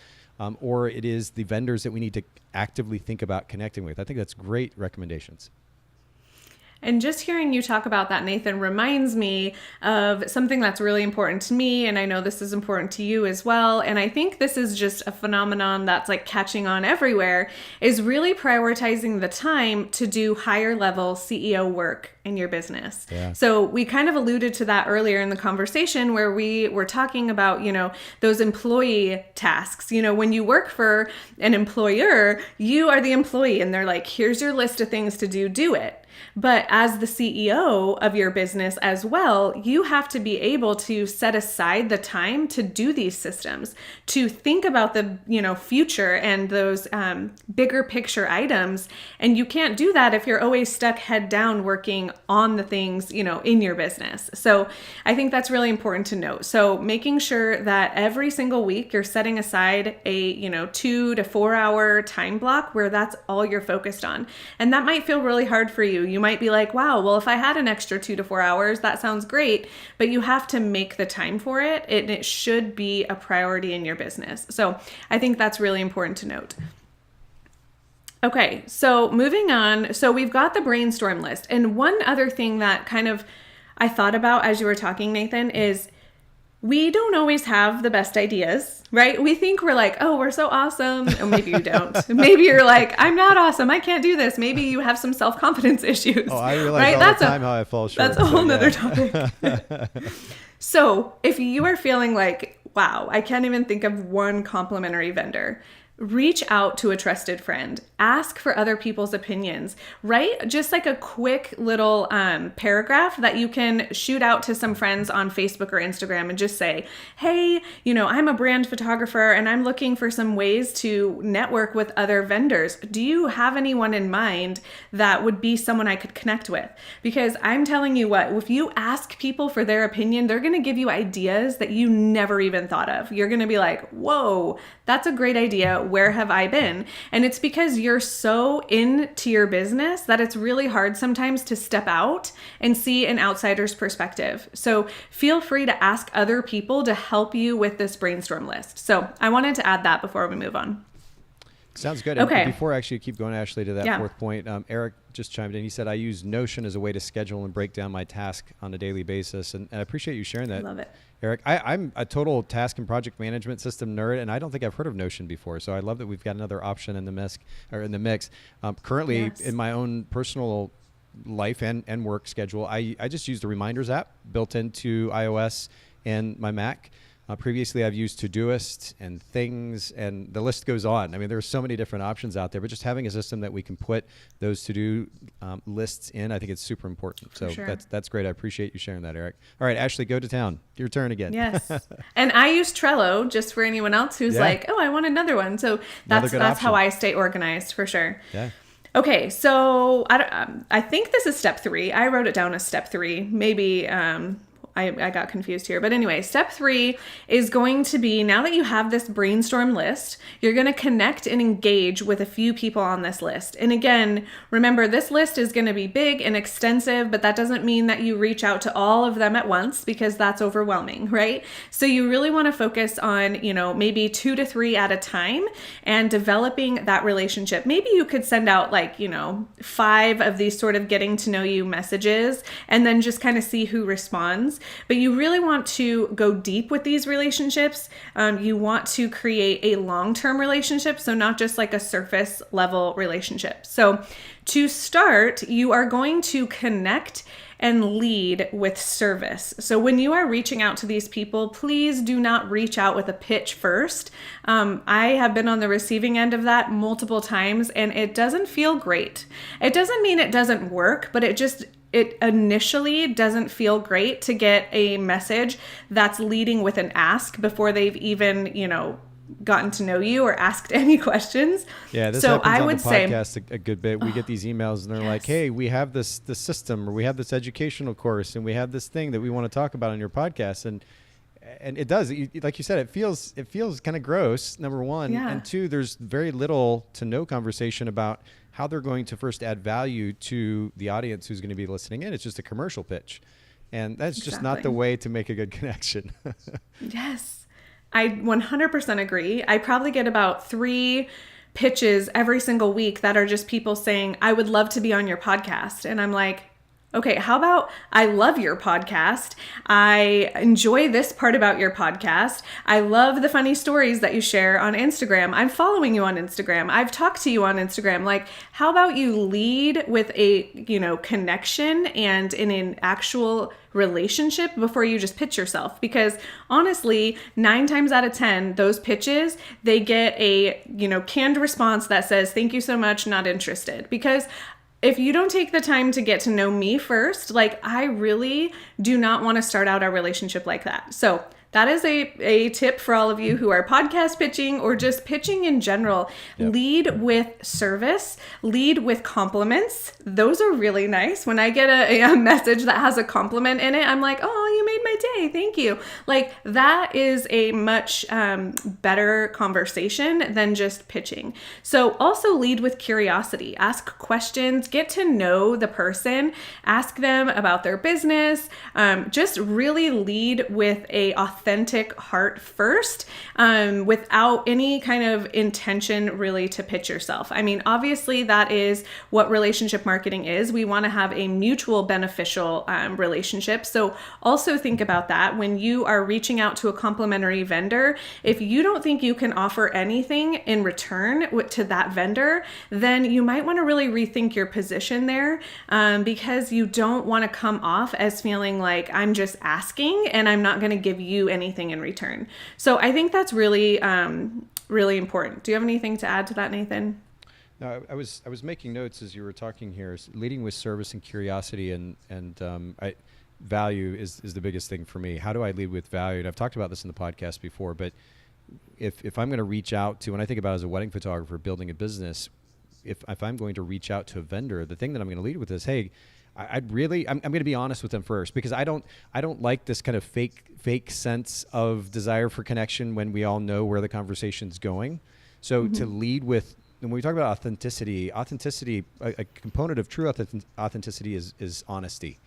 or it is the vendors that we need to actively think about connecting with. I think that's great recommendations. And just hearing you talk about that, Nathan, reminds me of something that's really important to me. And I know this is important to you as well. And I think this is just a phenomenon that's like catching on everywhere, is really prioritizing the time to do higher level CEO work in your business. Yeah. So we kind of alluded to that earlier in the conversation where we were talking about, those employee tasks. When you work for an employer, you are the employee and they're like, here's your list of things to do it. But as the CEO of your business as well, you have to be able to set aside the time to do these systems, to think about the, future and those bigger picture items. And you can't do that if you're always stuck head down working on the things, in your business. So I think that's really important to note. So making sure that every single week you're setting aside a, 2 to 4 hour time block where that's all you're focused on. And that might feel really hard for you. You might be like, wow, well, if I had an extra 2 to 4 hours, that sounds great, but you have to make the time for it, and it should be a priority in your business. So I think that's really important to note. Okay, so moving on. So we've got the brainstorm list. And one other thing that kind of I thought about as you were talking, Nathan, is we don't always have the best ideas, right? We think we're like, oh, we're so awesome. Or maybe you don't. Maybe you're like, I'm not awesome. I can't do this. Maybe you have some self-confidence issues. Oh, I realize all the time how I fall short. That's a whole nother topic. So if you are feeling like, wow, I can't even think of one complimentary vendor, reach out to a trusted friend. Ask for other people's opinions. Write just like a quick little paragraph that you can shoot out to some friends on Facebook or Instagram and just say, hey, I'm a brand photographer and I'm looking for some ways to network with other vendors. Do you have anyone in mind that would be someone I could connect with? Because I'm telling you what, if you ask people for their opinion, they're going to give you ideas that you never even thought of. You're going to be like, whoa, that's a great idea. Where have I been? And it's because you're so into your business that it's really hard sometimes to step out and see an outsider's perspective. So feel free to ask other people to help you with this brainstorm list. So I wanted to add that before we move on. Sounds good. Okay. And before I actually keep going, Ashley, to that fourth point, Eric just chimed in. He said, I use Notion as a way to schedule and break down my task on a daily basis. And I appreciate you sharing that. I love it. Eric, I'm a total task and project management system nerd, and I don't think I've heard of Notion before. So I love that we've got another option in the mix. Currently, yes, in my own personal life and work schedule, I just use the Reminders app built into iOS and my Mac. Previously, I've used Todoist and Things, and the list goes on. I mean, there's so many different options out there, but just having a system that we can put those to-do lists in, I think it's super important. So sure, that's great. I appreciate you sharing that, Eric. All right, Ashley, go to town. Your turn again. Yes. And I use Trello, just for anyone else who's like, oh, I want another one. So that's how I stay organized, for sure. Yeah. Okay, so I think this is step 3. I wrote it down as step 3. Maybe I got confused here. But anyway, step 3 is going to be, now that you have this brainstorm list, you're going to connect and engage with a few people on this list. And again, remember, this list is going to be big and extensive, but that doesn't mean that you reach out to all of them at once, because that's overwhelming, right? So you really want to focus on, maybe 2 to 3 at a time and developing that relationship. Maybe you could send out 5 of these sort of getting to know you messages and then just kind of see who responds. but you really want to go deep with these relationships. You want to create a long-term relationship, so not just like a surface level relationship. So to start, you are going to connect and lead with service. So when you are reaching out to these people, please do not reach out with a pitch first. I have been on the receiving end of that multiple times, and it doesn't feel great. It doesn't mean it doesn't work, but it initially doesn't feel great to get a message that's leading with an ask before they've even, gotten to know you or asked any questions. Yeah, this happens on the podcast a good bit. We get these emails and they're like, hey, we have this system, or we have this educational course, and we have this thing that we want to talk about on your podcast. And it does, like you said, it feels kind of gross, number one. Yeah. And two, there's very little to no conversation about how they're going to first add value to the audience who's going to be listening in. It's just a commercial pitch. And that's just not the way to make a good connection. Yes. I 100% agree. I probably get about 3 pitches every single week that are just people saying, I would love to be on your podcast. And I'm like, okay, how about I love your podcast. I enjoy this part about your podcast. I love the funny stories that you share on Instagram. I'm following you on Instagram. I've talked to you on Instagram. Like, how about you lead with a, connection and in an actual relationship before you just pitch yourself? Because honestly, 9 times out of 10, those pitches, they get a, canned response that says, thank you so much, not interested. Because if you don't take the time to get to know me first, like, I really do not want to start out our relationship like that. So that is a tip for all of you who are podcast pitching or just pitching in general. Yep. Lead with service, lead with compliments. Those are really nice. When I get a message that has a compliment in it, I'm like, oh, you made my day. Thank you. Like, that is a much better conversation than just pitching. So also lead with curiosity. Ask questions, get to know the person, ask them about their business. Just really lead with a authentic heart first, without any kind of intention really to pitch yourself. I mean, obviously that is what relationship marketing is. We want to have a mutual beneficial relationship. So also think about that when you are reaching out to a complementary vendor. If you don't think you can offer anything in return to that vendor, then you might want to really rethink your position there, because you don't want to come off as feeling like I'm just asking and I'm not going to give you anything in return. So I think that's really, really important. Do you have anything to add to that, Nathan? No, I was making notes as you were talking here. Leading with service and curiosity, and value is the biggest thing for me. How do I lead with value? And I've talked about this in the podcast before, but if I'm going to reach out to, when I think about as a wedding photographer building a business, if I'm going to reach out to a vendor, the thing that I'm going to lead with is, hey, I'm going to be honest with them first, because I don't like this kind of fake sense of desire for connection when we all know where the conversation's going. So to lead with, when we talk about authenticity, a component of true authenticity is honesty,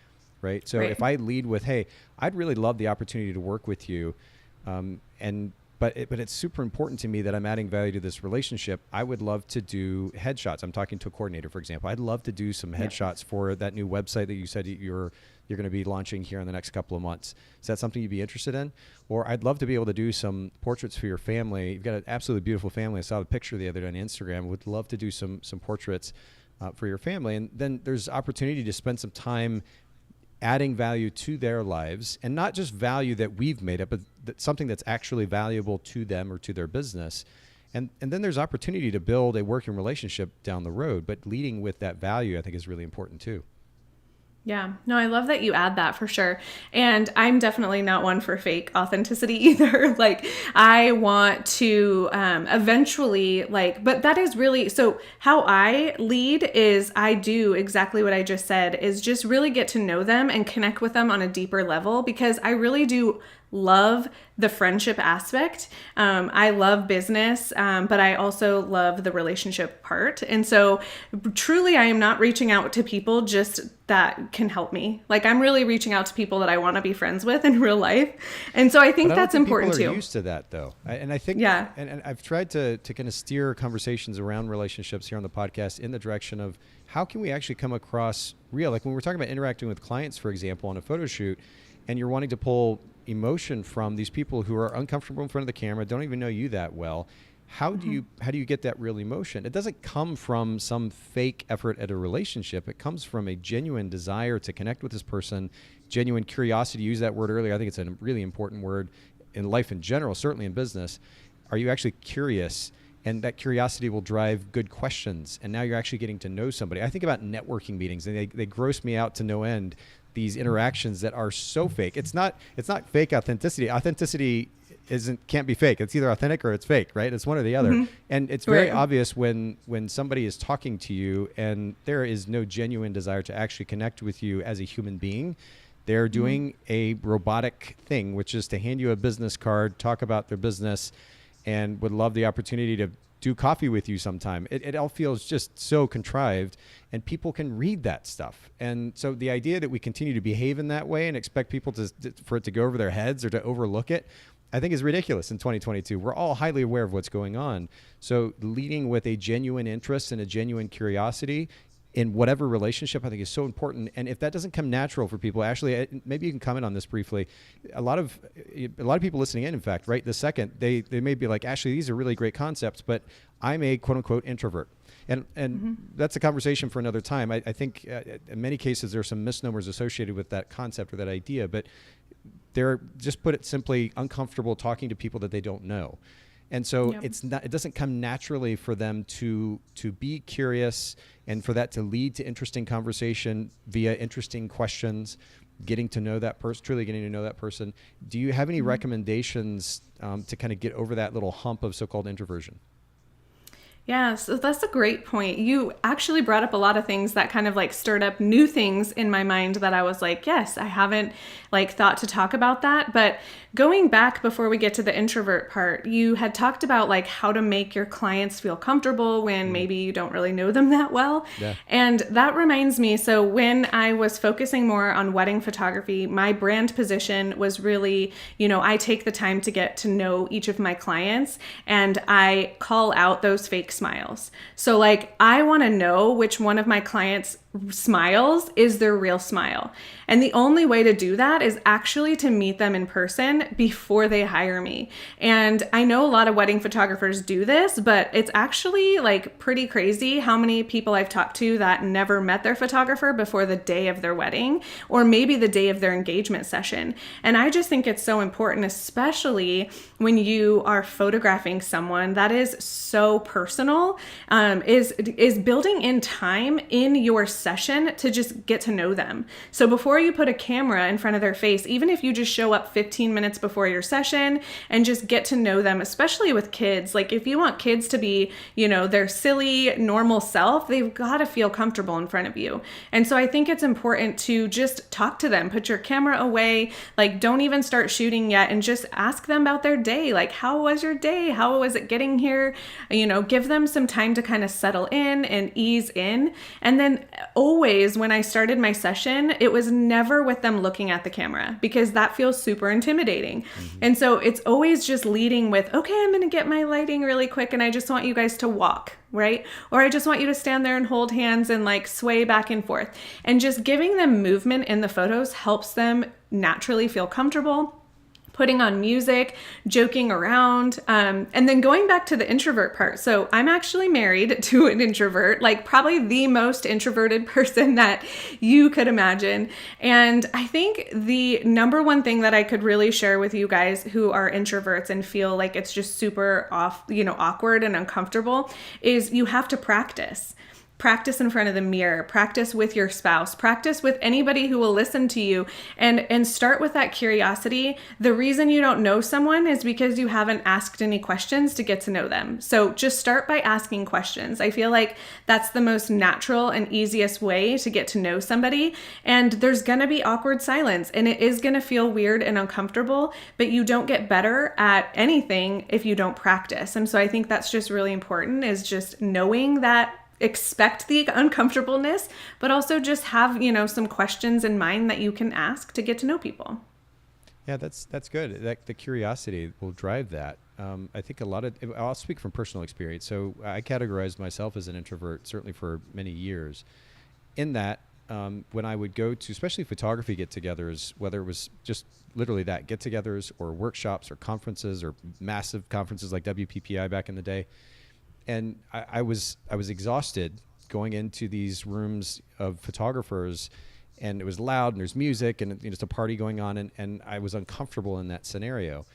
right? So if I lead with, hey, I'd really love the opportunity to work with you, but it's super important to me that I'm adding value to this relationship. I would love to do headshots. I'm talking to a coordinator, for example. I'd love to do some headshots for that new website that you said you're going to be launching here in the next couple of months. Is that something you'd be interested in? Or I'd love to be able to do some portraits for your family. You've got an absolutely beautiful family. I saw the picture the other day on Instagram. Would love to do some portraits for your family. And then there's opportunity to spend some time adding value to their lives, and not just value that we've made up, but something that's actually valuable to them or to their business. And then there's opportunity to build a working relationship down the road, but leading with that value, I think, is really important too. Yeah, no, I love that you add that for sure. And I'm definitely not one for fake authenticity either. Like, I want to eventually, but that is really, so how I lead is I do exactly what I just said, is just really get to know them and connect with them on a deeper level, because I really do love the friendship aspect. I love business, but I also love the relationship part. And so truly, I am not reaching out to people just that can help me. Like, I'm really reaching out to people that I want to be friends with in real life. And so I think that's important too. People are used to that though. I think, and I've tried to kind of steer conversations around relationships here on the podcast in the direction of how can we actually come across real, like when we're talking about interacting with clients, for example, on a photo shoot, and you're wanting to pull emotion from these people who are uncomfortable in front of the camera, don't even know you that well. How do you get that real emotion? It doesn't come from some fake effort at a relationship. It comes from a genuine desire to connect with this person, genuine curiosity. You used that word earlier. I think it's a really important word in life in general, certainly in business. Are you actually curious? And that curiosity will drive good questions. And now you're actually getting to know somebody. I think about networking meetings, and they gross me out to no end. These interactions that are so fake. It's not fake authenticity. Authenticity can't be fake. It's either authentic or it's fake, right? It's one or the other. And it's very obvious when somebody is talking to you and there is no genuine desire to actually connect with you as a human being. They're doing a robotic thing, which is to hand you a business card, talk about their business, and would love the opportunity to do coffee with you sometime. It all feels just so contrived, and people can read that stuff. And so the idea that we continue to behave in that way and expect people for it to go over their heads or to overlook it, I think is ridiculous in 2022. We're all highly aware of what's going on. So leading with a genuine interest and a genuine curiosity in whatever relationship, I think is so important. And if that doesn't come natural for people, Ashley, maybe you can comment on this briefly. A lot of people listening in fact, right this second, they may be like, Ashley, these are really great concepts, but I'm a quote unquote introvert. And that's a conversation for another time. I think in many cases, there are some misnomers associated with that concept or that idea, but they're, just put it simply, uncomfortable talking to people that they don't know. And so it doesn't come naturally for them to be curious and for that to lead to interesting conversation via interesting questions, getting to know that person, truly getting to know that person. Do you have any recommendations to kind of get over that little hump of so-called introversion? Yeah, so that's a great point. You actually brought up a lot of things that kind of like stirred up new things in my mind that I was like, yes, I haven't like thought to talk about that. But going back before we get to the introvert part, you had talked about like how to make your clients feel comfortable when maybe you don't really know them that well. Yeah. And that reminds me, so when I was focusing more on wedding photography, my brand position was really, I take the time to get to know each of my clients and I call out those fake smiles. So like, I want to know which one of my clients' smiles is their real smile. And the only way to do that is actually to meet them in person before they hire me. And I know a lot of wedding photographers do this, but it's actually like pretty crazy how many people I've talked to that never met their photographer before the day of their wedding, or maybe the day of their engagement session. And I just think it's so important, especially when you are photographing someone that is so personal, is building in time in your session to just get to know them. So before you put a camera in front of their face, even if you just show up 15 minutes before your session and just get to know them, especially with kids, like if you want kids to be, their silly, normal self, they've got to feel comfortable in front of you. And so I think it's important to just talk to them, put your camera away, like don't even start shooting yet, and just ask them about their day. Like, how was your day? How was it getting here? Give them some time to kind of settle in and ease in. And then always when I started my session, it was never with them looking at the camera because that feels super intimidating. And so it's always just leading with, okay, I'm going to get my lighting really quick and I just want you guys to walk, right? Or I just want you to stand there and hold hands and like sway back and forth. And just giving them movement in the photos helps them naturally feel comfortable. Putting on music, joking around, and then going back to the introvert part. So I'm actually married to an introvert, like probably the most introverted person that you could imagine. And I think the number one thing that I could really share with you guys who are introverts and feel like it's just super awkward and uncomfortable is you have to practice. Practice in front of the mirror, practice with your spouse, practice with anybody who will listen to you, and start with that curiosity. The reason you don't know someone is because you haven't asked any questions to get to know them. So just start by asking questions. I feel like that's the most natural and easiest way to get to know somebody. And there's going to be awkward silence and it is going to feel weird and uncomfortable, but you don't get better at anything if you don't practice. And so I think that's just really important, is just knowing that. Expect the uncomfortableness, but also just have, some questions in mind that you can ask to get to know people. Yeah, that's good. The curiosity will drive that. I think I'll speak from personal experience. So I categorized myself as an introvert, certainly for many years. In that, when I would go to, especially photography get-togethers, whether it was just literally that, get-togethers or workshops or conferences or massive conferences like WPPI back in the day. And I was exhausted going into these rooms of photographers, and it was loud and there's music and it's a party going on, and I was uncomfortable in that scenario.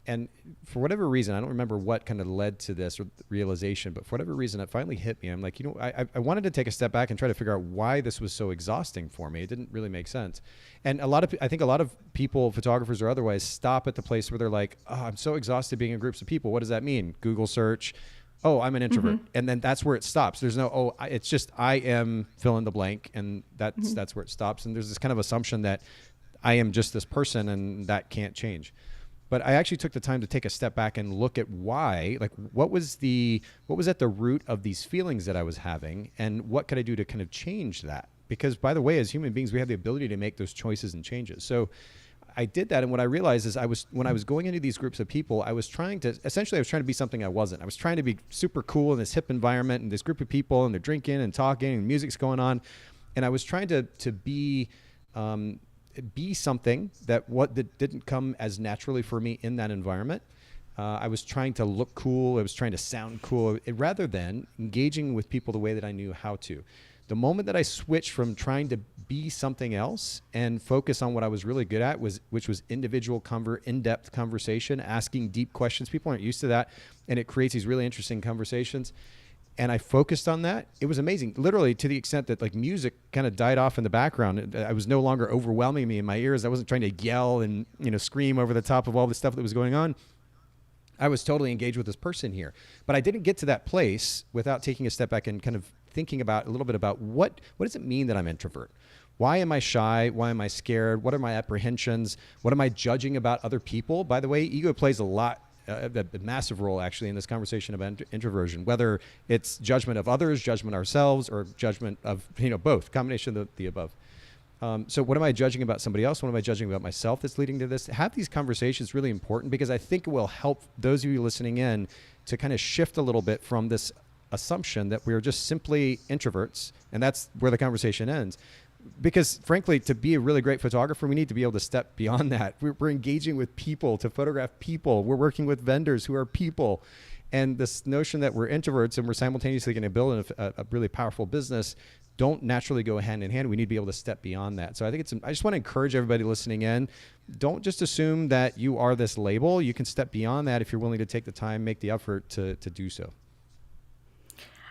And for whatever reason, I don't remember what kind of led to this realization, but for whatever reason, it finally hit me. I'm like, I wanted to take a step back and try to figure out why this was so exhausting for me. It didn't really make sense. And I think a lot of people, photographers or otherwise, stop at the place where they're like, oh, I'm so exhausted being in groups of people. What does that mean? Google search. Oh, I'm an introvert. Mm-hmm. And then that's where it stops. There's no, it's just, I am fill in the blank. And that's where it stops. And there's this kind of assumption that I am just this person and that can't change. But I actually took the time to take a step back and look at why, like what was at the root of these feelings that I was having, and what could I do to kind of change that? Because by the way, as human beings, we have the ability to make those choices and changes. So I did that. And what I realized is when I was going into these groups of people, I was trying to be something I wasn't. I was trying to be super cool in this hip environment and this group of people, and they're drinking and talking and music's going on. And I was trying to be something that didn't come as naturally for me in that environment. I was trying to look cool. I was trying to sound cool, rather than engaging with people the way that I knew how to. The moment that I switched from trying to be something else and focus on what I was really good at, which was individual in-depth conversation, asking deep questions. People aren't used to that, and it creates these really interesting conversations. And I focused on that. It was amazing, literally to the extent that like music kind of died off in the background. I was no longer overwhelming me in my ears. I wasn't trying to yell and scream over the top of all the stuff that was going on. I was totally engaged with this person here. But I didn't get to that place without taking a step back and kind of thinking about a little bit about what does it mean that I'm introvert? Why am I shy? Why am I scared? What are my apprehensions? What am I judging about other people? By the way, ego plays a massive role actually in this conversation about introversion, whether it's judgment of others, judgment ourselves, or judgment of, both, combination of the above. So what am I judging about somebody else? What am I judging about myself that's leading to this? Have these conversations really important, because I think it will help those of you listening in to kind of shift a little bit from this assumption that we're just simply introverts, and that's where the conversation ends. Because frankly, to be a really great photographer, we need to be able to step beyond that. We're engaging with people to photograph people. We're working with vendors who are people. And this notion that we're introverts and we're simultaneously going to build a really powerful business don't naturally go hand in hand. We need to be able to step beyond that. So I think I just want to encourage everybody listening in. Don't just assume that you are this label. You can step beyond that if you're willing to take the time, make the effort to do so.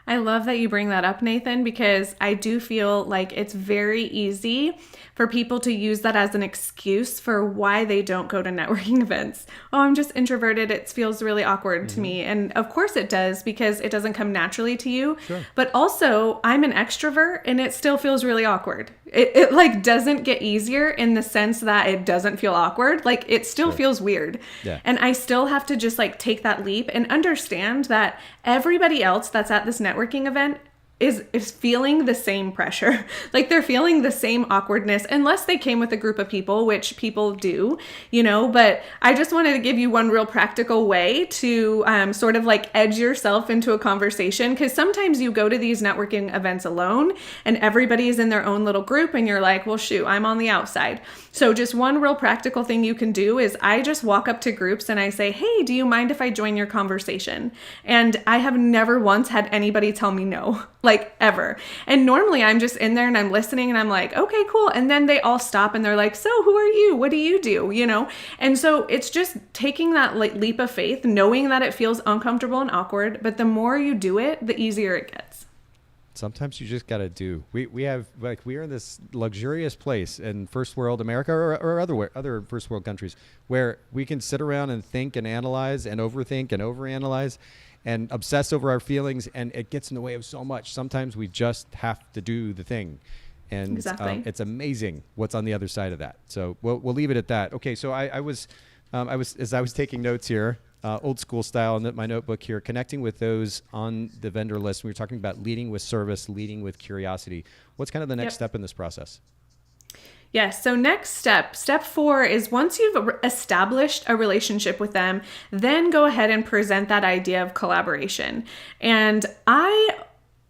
I love that you bring that up, Nathan, because I do feel like it's very easy for people to use that as an excuse for why they don't go to networking events. Oh, I'm just introverted. It feels really awkward to me. And of course it does, because it doesn't come naturally to you. Sure. But also I'm an extrovert and it still feels really awkward. It like doesn't get easier in the sense that it doesn't feel awkward. Like it still feels weird. Yeah. And I still have to just like take that leap and understand that everybody else that's at this networking event is feeling the same pressure. Like they're feeling the same awkwardness, unless they came with a group of people, which people do, but I just wanted to give you one real practical way to sort of like edge yourself into a conversation. Because sometimes you go to these networking events alone and everybody's in their own little group and you're like, well, shoot, I'm on the outside. So just one real practical thing you can do is I just walk up to groups and I say, hey, do you mind if I join your conversation? And I have never once had anybody tell me no. Like ever. And normally I'm just in there and I'm listening and I'm like, okay, cool. And then they all stop and they're like, so who are you? What do you do? And so it's just taking that like leap of faith, knowing that it feels uncomfortable and awkward, but the more you do it, the easier it gets. Sometimes you just got to do. We are in this luxurious place in first world America or other first world countries where we can sit around and think and analyze and overthink and overanalyze and obsess over our feelings, and it gets in the way of so much. Sometimes we just have to do the thing, and exactly. It's amazing what's on the other side of that. So we'll leave it at that. Okay, so I was as I was taking notes here, old school style in my notebook here, connecting with those on the vendor list. We were talking about leading with service, leading with curiosity. What's kind of the next step in this process? Yes. So next step 4 is once you've established a relationship with them, then go ahead and present that idea of collaboration. And I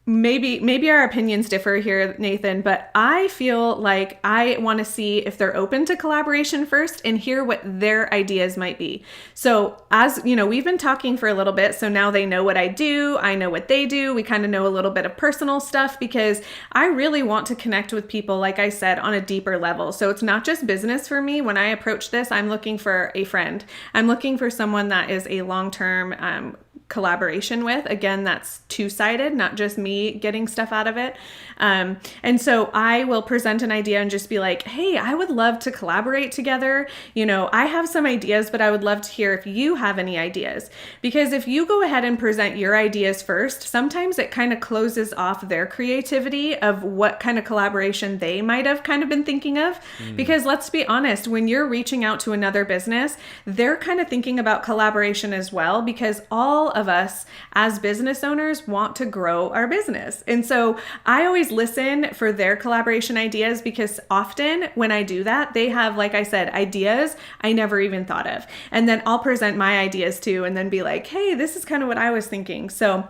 maybe our opinions differ here, Nathan, but I feel like I want to see if they're open to collaboration first and hear what their ideas might be. So as you know, we've been talking for a little bit, so now they know what I do, I know what they do, we kind of know a little bit of personal stuff, because I really want to connect with people, like I said, on a deeper level. So it's not just business for me. When I approach this, I'm looking for a friend. I'm looking for someone that is a long-term collaboration with. Again, that's two-sided, not just me getting stuff out of it. And so I will present an idea and just be like, hey, I would love to collaborate together. You know, I have some ideas, but I would love to hear if you have any ideas. Because if you go ahead and present your ideas first, sometimes it kind of closes off their creativity of what kind of collaboration they might have kind of been thinking of. Because let's be honest, when you're reaching out to another business, they're kind of thinking about collaboration as well, because all of us as business owners want to grow our business. And so I always listen for their collaboration ideas, because often when I do that, they have, like I said, ideas I never even thought of. And then I'll present my ideas too, and then be like, hey, this is kind of what I was thinking. So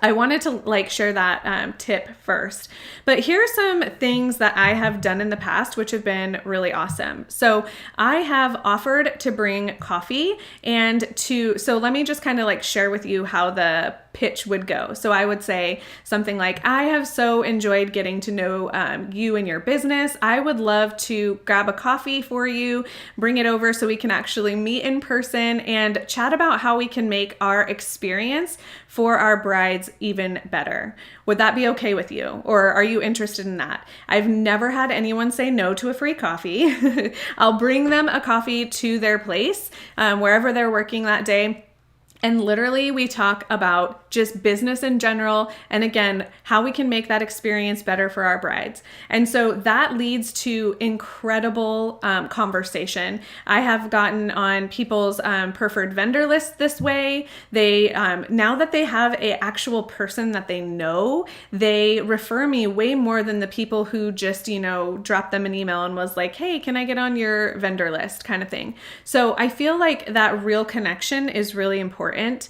I wanted to share that tip first. But here are some things that I have done in the past, which have been really awesome. So I have offered to bring coffee so let me just kind of share with you how the pitch would go. So I would say something like, I have so enjoyed getting to know you and your business. I would love to grab a coffee for you, bring it over so we can actually meet in person and chat about how we can make our experience for our brides even better. Would that be okay with you? Or are you interested in that? I've never had anyone say no to a free coffee. I'll bring them a coffee to their place, wherever they're working that day. And literally we talk about just business in general. And again, how we can make that experience better for our brides. And so that leads to incredible conversation. I have gotten on people's preferred vendor list this way. They, now that they have an actual person that they know, they refer me way more than the people who just, dropped them an email and was like, hey, can I get on your vendor list kind of thing. So I feel like that real connection is really important.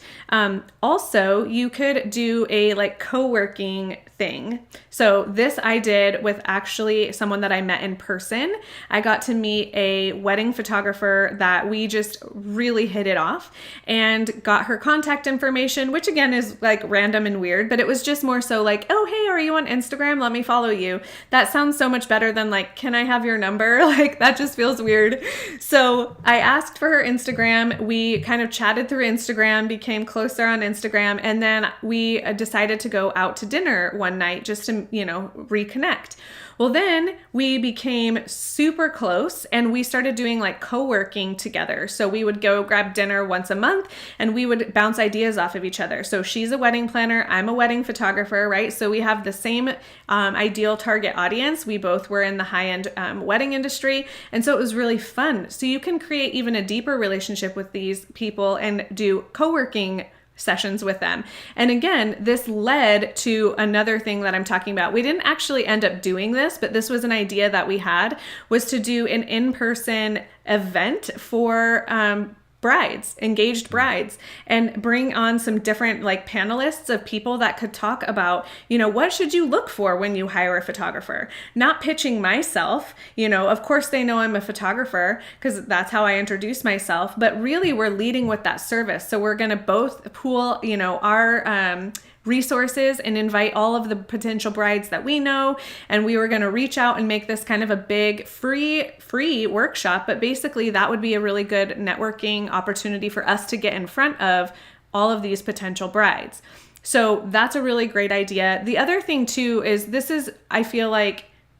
Also, you could do a co-working thing. So this I did with actually someone that I met in person. I got to meet a wedding photographer that we just really hit it off, and got her contact information, which again is random and weird, but it was just more so oh, hey, are you on Instagram? Let me follow you. That sounds so much better than can I have your number? That just feels weird. So I asked for her Instagram. We kind of chatted through Instagram, became closer on Instagram, and then we decided to go out to dinner one night just to, reconnect. Well, then we became super close and we started doing co-working together. So we would go grab dinner once a month and we would bounce ideas off of each other. So she's a wedding planner, I'm a wedding photographer, right? So we have the same ideal target audience. We both were in the high-end wedding industry. And so it was really fun. So you can create even a deeper relationship with these people and do co-working sessions with them. And again, this led to another thing that I'm talking about. We didn't actually end up doing this, but this was an idea that we had, was to do an in-person event for engaged brides, and bring on some different panelists of people that could talk about, what should you look for when you hire a photographer? Not pitching myself, of course they know I'm a photographer because that's how I introduce myself, but really we're leading with that service. So we're going to both pool, our resources and invite all of the potential brides that we know. And we were going to reach out and make this kind of a big free workshop. But basically that would be a really good networking opportunity for us to get in front of all of these potential brides. So that's a really great idea. The other thing too is, this is, I feel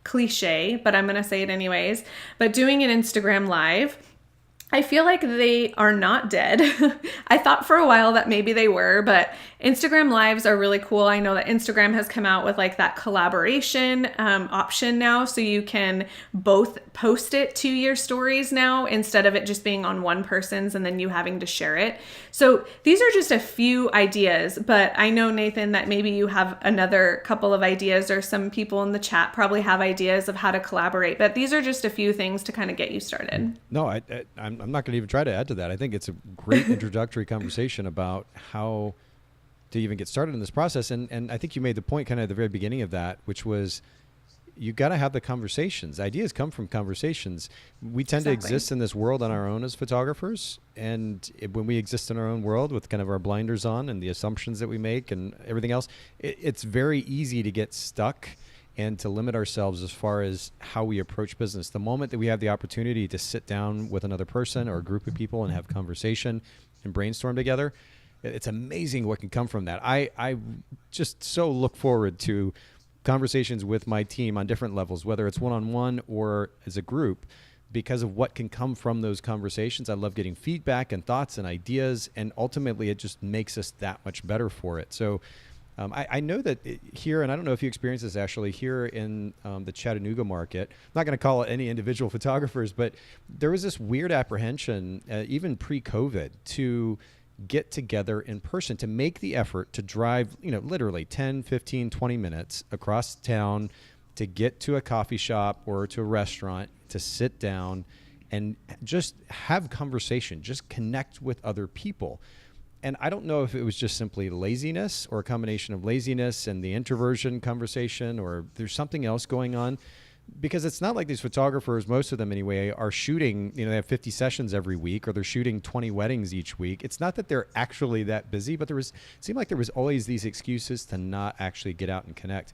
cliche, but I'm going to say it anyways, but doing an Instagram live, I feel like they are not dead. I thought for a while that maybe they were, but Instagram lives are really cool. I know that Instagram has come out with that collaboration option now. So you can both post it to your stories now, instead of it just being on one person's and then you having to share it. So these are just a few ideas, but I know, Nathan, that maybe you have another couple of ideas, or some people in the chat probably have ideas of how to collaborate, but these are just a few things to kind of get you started. No, I'm not going to even try to add to that. I think it's a great introductory conversation about how to even get started in this process. And I think you made the point kind of at the very beginning of that, which was you got to have the conversations. Ideas come from conversations. We tend to exist in this world on our own as photographers. And when we exist in our own world with kind of our blinders on and the assumptions that we make and everything else, it's very easy to get stuck and to limit ourselves as far as how we approach business. The moment that we have the opportunity to sit down with another person or a group of people and have conversation and brainstorm together, it's amazing what can come from that. I just so look forward to conversations with my team on different levels, whether it's one-on-one or as a group, because of what can come from those conversations. I love getting feedback and thoughts and ideas, and ultimately it just makes us that much better for it. So I know that here, and I don't know if you experience this, Ashley, here in the Chattanooga market, I'm not going to call it any individual photographers, but there was this weird apprehension, even pre-COVID, to get together in person, to make the effort to drive, literally 10, 15, 20 minutes across town to get to a coffee shop or to a restaurant, to sit down and just have conversation, just connect with other people. And I don't know if it was just simply laziness or a combination of laziness and the introversion conversation, or there's something else going on. Because it's not like these photographers, most of them anyway, are shooting, they have 50 sessions every week, or they're shooting 20 weddings each week. It's not that they're actually that busy, but it seemed like there was always these excuses to not actually get out and connect.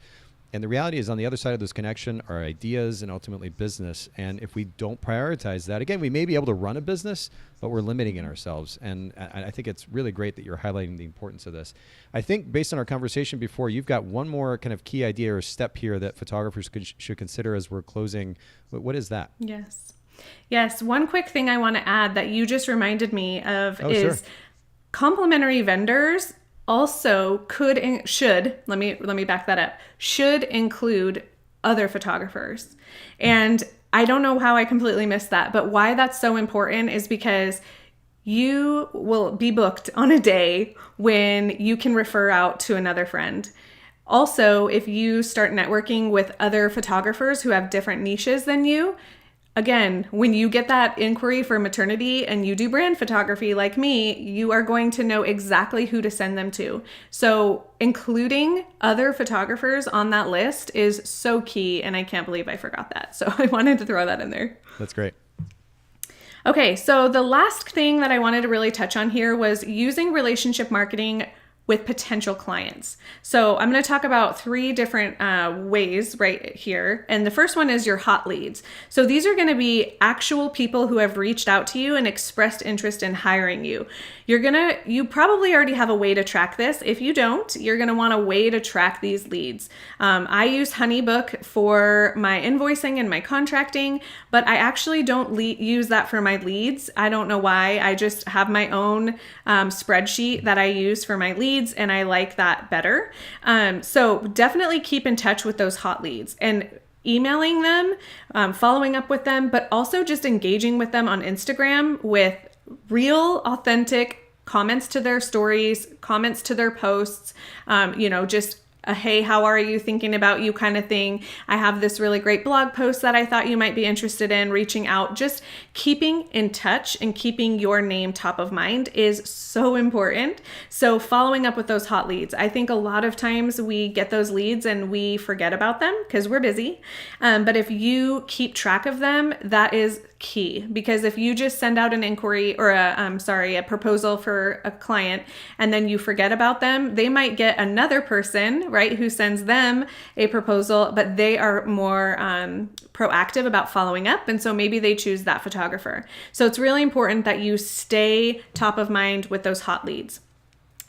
And the reality is, on the other side of this connection are ideas and ultimately business. And if we don't prioritize that, again, we may be able to run a business, but we're limiting in ourselves. And I think it's really great that you're highlighting the importance of this. I think based on our conversation before, you've got one more kind of key idea or step here that photographers should consider as we're closing. What is that? Yes. One quick thing I want to add that you just reminded me of is complementary vendors also should back that up, should include other photographers. And I don't know how I completely missed that, but why that's so important is because you will be booked on a day when you can refer out to another friend. Also, if you start networking with other photographers who have different niches than you, again, when you get that inquiry for maternity and you do brand photography like me, you are going to know exactly who to send them to. So including other photographers on that list is so key, and I can't believe I forgot that. So I wanted to throw that in there. That's great. Okay, so the last thing that I wanted to really touch on here was using relationship marketing with potential clients. So I'm going to talk about 3 different ways right here. And the first one is your hot leads. So these are going to be actual people who have reached out to you and expressed interest in hiring you. You probably already have a way to track this. If you don't, you're going to want a way to track these leads. I use HoneyBook for my invoicing and my contracting, but I actually don't use that for my leads. I don't know why. I just have my own spreadsheet that I use for my leads, and I like that better. So definitely keep in touch with those hot leads and emailing them, following up with them, but also just engaging with them on Instagram with real, authentic comments to their stories, comments to their posts, just a hey, how are you, thinking about you kind of thing. I have this really great blog post that I thought you might be interested in, reaching out. Just keeping in touch and keeping your name top of mind is so important. So following up with those hot leads. I think a lot of times we get those leads and we forget about them because we're busy. But if you keep track of them, that is key, because if you just send out an inquiry or a proposal for a client and then you forget about them, they might get another person, right, who sends them a proposal, but they are more proactive about following up. And so maybe they choose that photographer. So it's really important that you stay top of mind with those hot leads.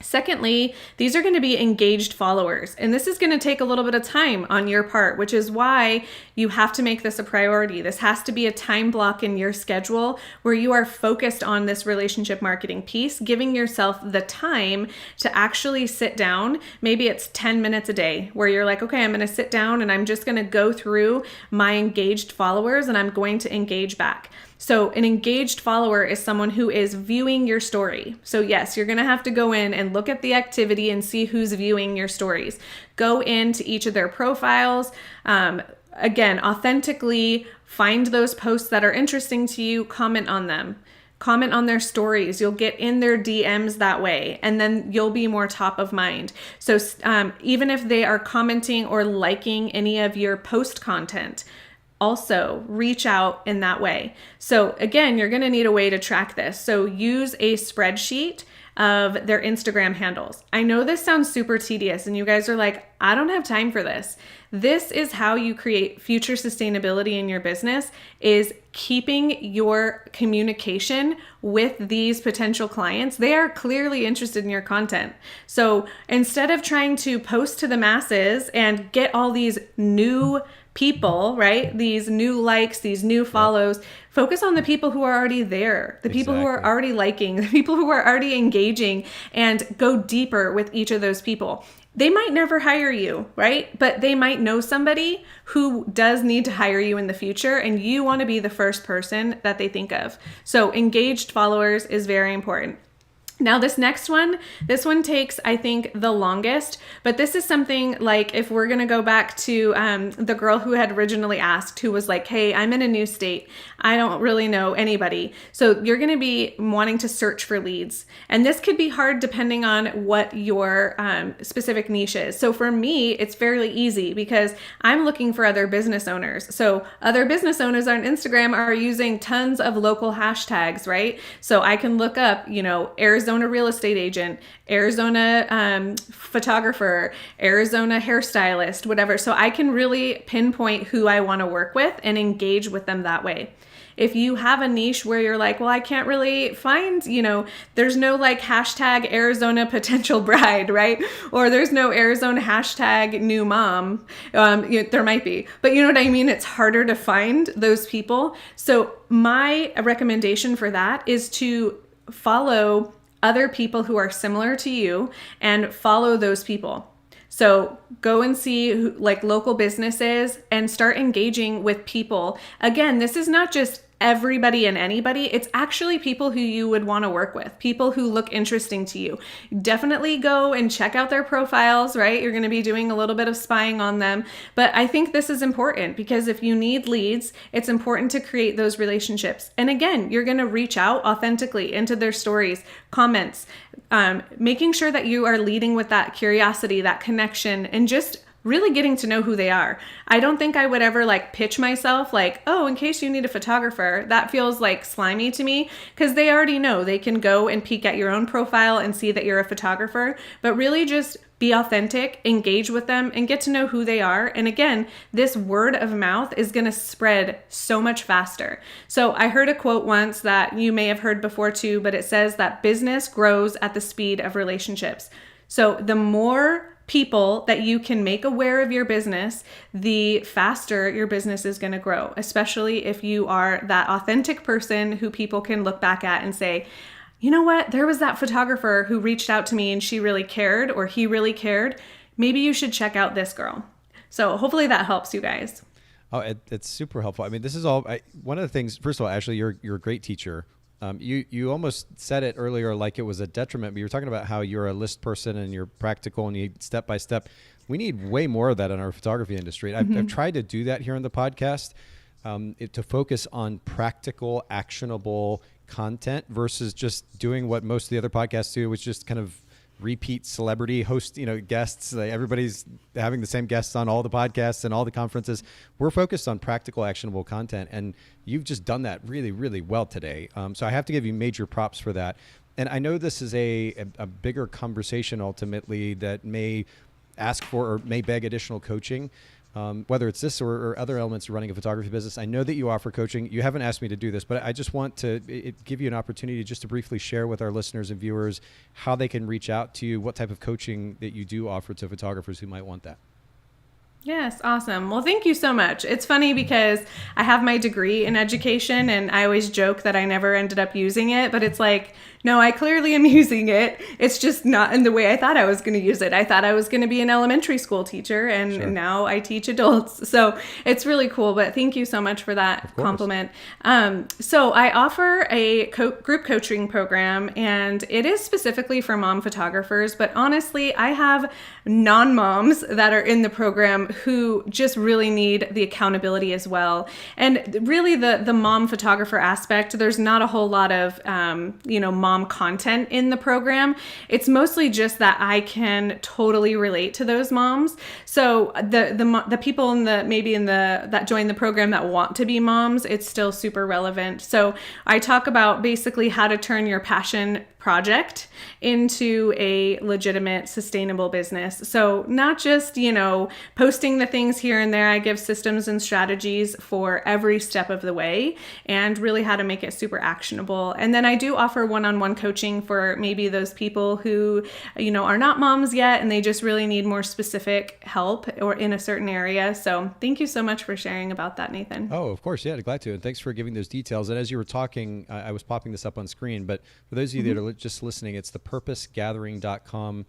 Secondly, these are going to be engaged followers, and this is going to take a little bit of time on your part, which is why you have to make this a priority. This has to be a time block in your schedule where you are focused on this relationship marketing piece, giving yourself the time to actually sit down. Maybe it's 10 minutes a day where you're like, okay, I'm going to sit down and I'm just going to go through my engaged followers and I'm going to engage back. So an engaged follower is someone who is viewing your story. So yes, you're going to have to go in and look at the activity and see who's viewing your stories. Go into each of their profiles. Again, authentically find those posts that are interesting to you, comment on them. comment on their stories. You'll get in their DMs that way, and then you'll be more top of mind. So even if they are commenting or liking any of your post content, also reach out in that way. So again, you're going to need a way to track this. So use a spreadsheet of their Instagram handles. I know this sounds super tedious and you guys are like, I don't have time for this. This is how you create future sustainability in your business, is keeping your communication with these potential clients. They are clearly interested in your content. So instead of trying to post to the masses and get all these new people, right? These new likes, these new follows, focus on the people who are already there, the people who are already liking, the people who are already engaging, and go deeper with each of those people. They might never hire you, right? But they might know somebody who does need to hire you in the future, and you want to be the first person that they think of. So engaged followers is very important. Now this next one, this one takes, I think, the longest, but this is something like, if we're going to go back to the girl who had originally asked, who was like, hey, I'm in a new state. I don't really know anybody. So you're going to be wanting to search for leads. And this could be hard depending on what your specific niche is. So for me, it's fairly easy because I'm looking for other business owners. So other business owners on Instagram are using tons of local hashtags, right? So I can look up, Arizona real estate agent, Arizona photographer, Arizona hairstylist, whatever. So I can really pinpoint who I want to work with and engage with them that way. If you have a niche where you're like, well, I can't really find, there's no like hashtag Arizona potential bride, right? Or there's no Arizona hashtag new mom. There might be, but you know what I mean? It's harder to find those people. So my recommendation for that is to follow other people who are similar to you and follow those people. So go and see like local businesses and start engaging with people. Again, this is not just everybody and anybody. It's actually people who you would want to work with, people who look interesting to you. Definitely go and check out their profiles, right? You're going to be doing a little bit of spying on them. But I think this is important because if you need leads, it's important to create those relationships. And again, you're going to reach out authentically into their stories, comments, making sure that you are leading with that curiosity, that connection, and just really getting to know who they are. I don't think I would ever like pitch myself like, oh, in case you need a photographer. That feels like slimy to me because they already know. They can go and peek at your own profile and see that you're a photographer, but really just be authentic, engage with them, and get to know who they are. And again, this word of mouth is going to spread so much faster. So I heard a quote once that you may have heard before too, but it says that business grows at the speed of relationships. So the more people that you can make aware of your business, the faster your business is going to grow, especially if you are that authentic person who people can look back at and say, you know what, there was that photographer who reached out to me and she really cared, or he really cared. Maybe you should check out this girl. So hopefully that helps you guys. Oh, it's super helpful. I mean, this is all, one of the things, first of all, Ashley, you're a great teacher. You almost said it earlier like it was a detriment, but you were talking about how you're a list person and you're practical and you step by step. We need way more of that in our photography industry. I've tried to do that here on the podcast, to focus on practical, actionable content versus just doing what most of the other podcasts do, which just kind of repeat celebrity host, guests. Like everybody's having the same guests on all the podcasts and all the conferences. We're focused on practical, actionable content, and you've just done that really, really well today. So I have to give you major props for that. And I know this is a bigger conversation ultimately that may ask for or may beg additional coaching. Whether it's this or other elements of running a photography business. I know that you offer coaching. You haven't asked me to do this, but I just want to give you an opportunity just to briefly share with our listeners and viewers how they can reach out to you, what type of coaching that you do offer to photographers who might want that. Yes, awesome. Well, thank you so much. It's funny because I have my degree in education and I always joke that I never ended up using it, but it's like, no, I clearly am using it. It's just not in the way I thought I was going to use it. I thought I was going to be an elementary school teacher and Sure. Now I teach adults. So it's really cool, but thank you so much for that compliment. So I offer a group coaching program and it is specifically for mom photographers, but honestly, I have non-moms that are in the program who just really need the accountability as well. And really the mom photographer aspect, there's not a whole lot of, mom content in the program. It's mostly just that I can totally relate to those moms. So the people that join the program that want to be moms, it's still super relevant. So I talk about basically how to turn your passion project into a legitimate, sustainable business. So not just, posting the things here and there. I give systems and strategies for every step of the way and really how to make it super actionable. And then I do offer one-on-one coaching for maybe those people who, are not moms yet and they just really need more specific help or in a certain area. So thank you so much for sharing about that, Nathan. Oh, of course. Yeah, glad to. And thanks for giving those details. And as you were talking, I was popping this up on screen, but for those of you that are just listening, it's thepurposegathering.com.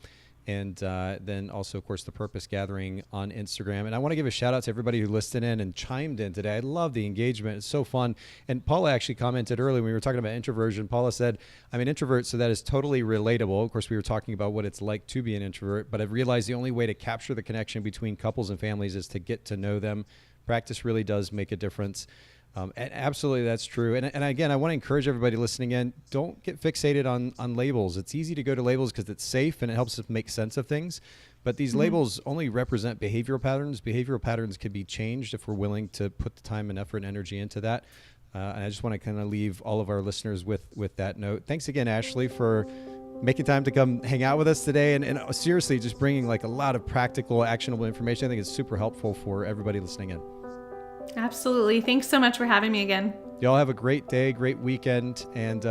And then also, of course, The Purpose Gathering on Instagram. And I want to give a shout out to everybody who listened in and chimed in today. I love the engagement. It's so fun. And Paula actually commented earlier when we were talking about introversion. Paula said, I'm an introvert, so that is totally relatable. Of course, we were talking about what it's like to be an introvert, but I've realized the only way to capture the connection between couples and families is to get to know them. Practice really does make a difference. And absolutely, that's true. And again, I want to encourage everybody listening in, don't get fixated on labels. It's easy to go to labels because it's safe and it helps us make sense of things. But these labels only represent behavioral patterns. Behavioral patterns can be changed if we're willing to put the time and effort and energy into that. And I just want to kind of leave all of our listeners with that note. Thanks again, Ashley, for making time to come hang out with us today. And seriously, just bringing like a lot of practical, actionable information. I think it's super helpful for everybody listening in. Absolutely. Thanks so much for having me again. Y'all have a great day, great weekend, and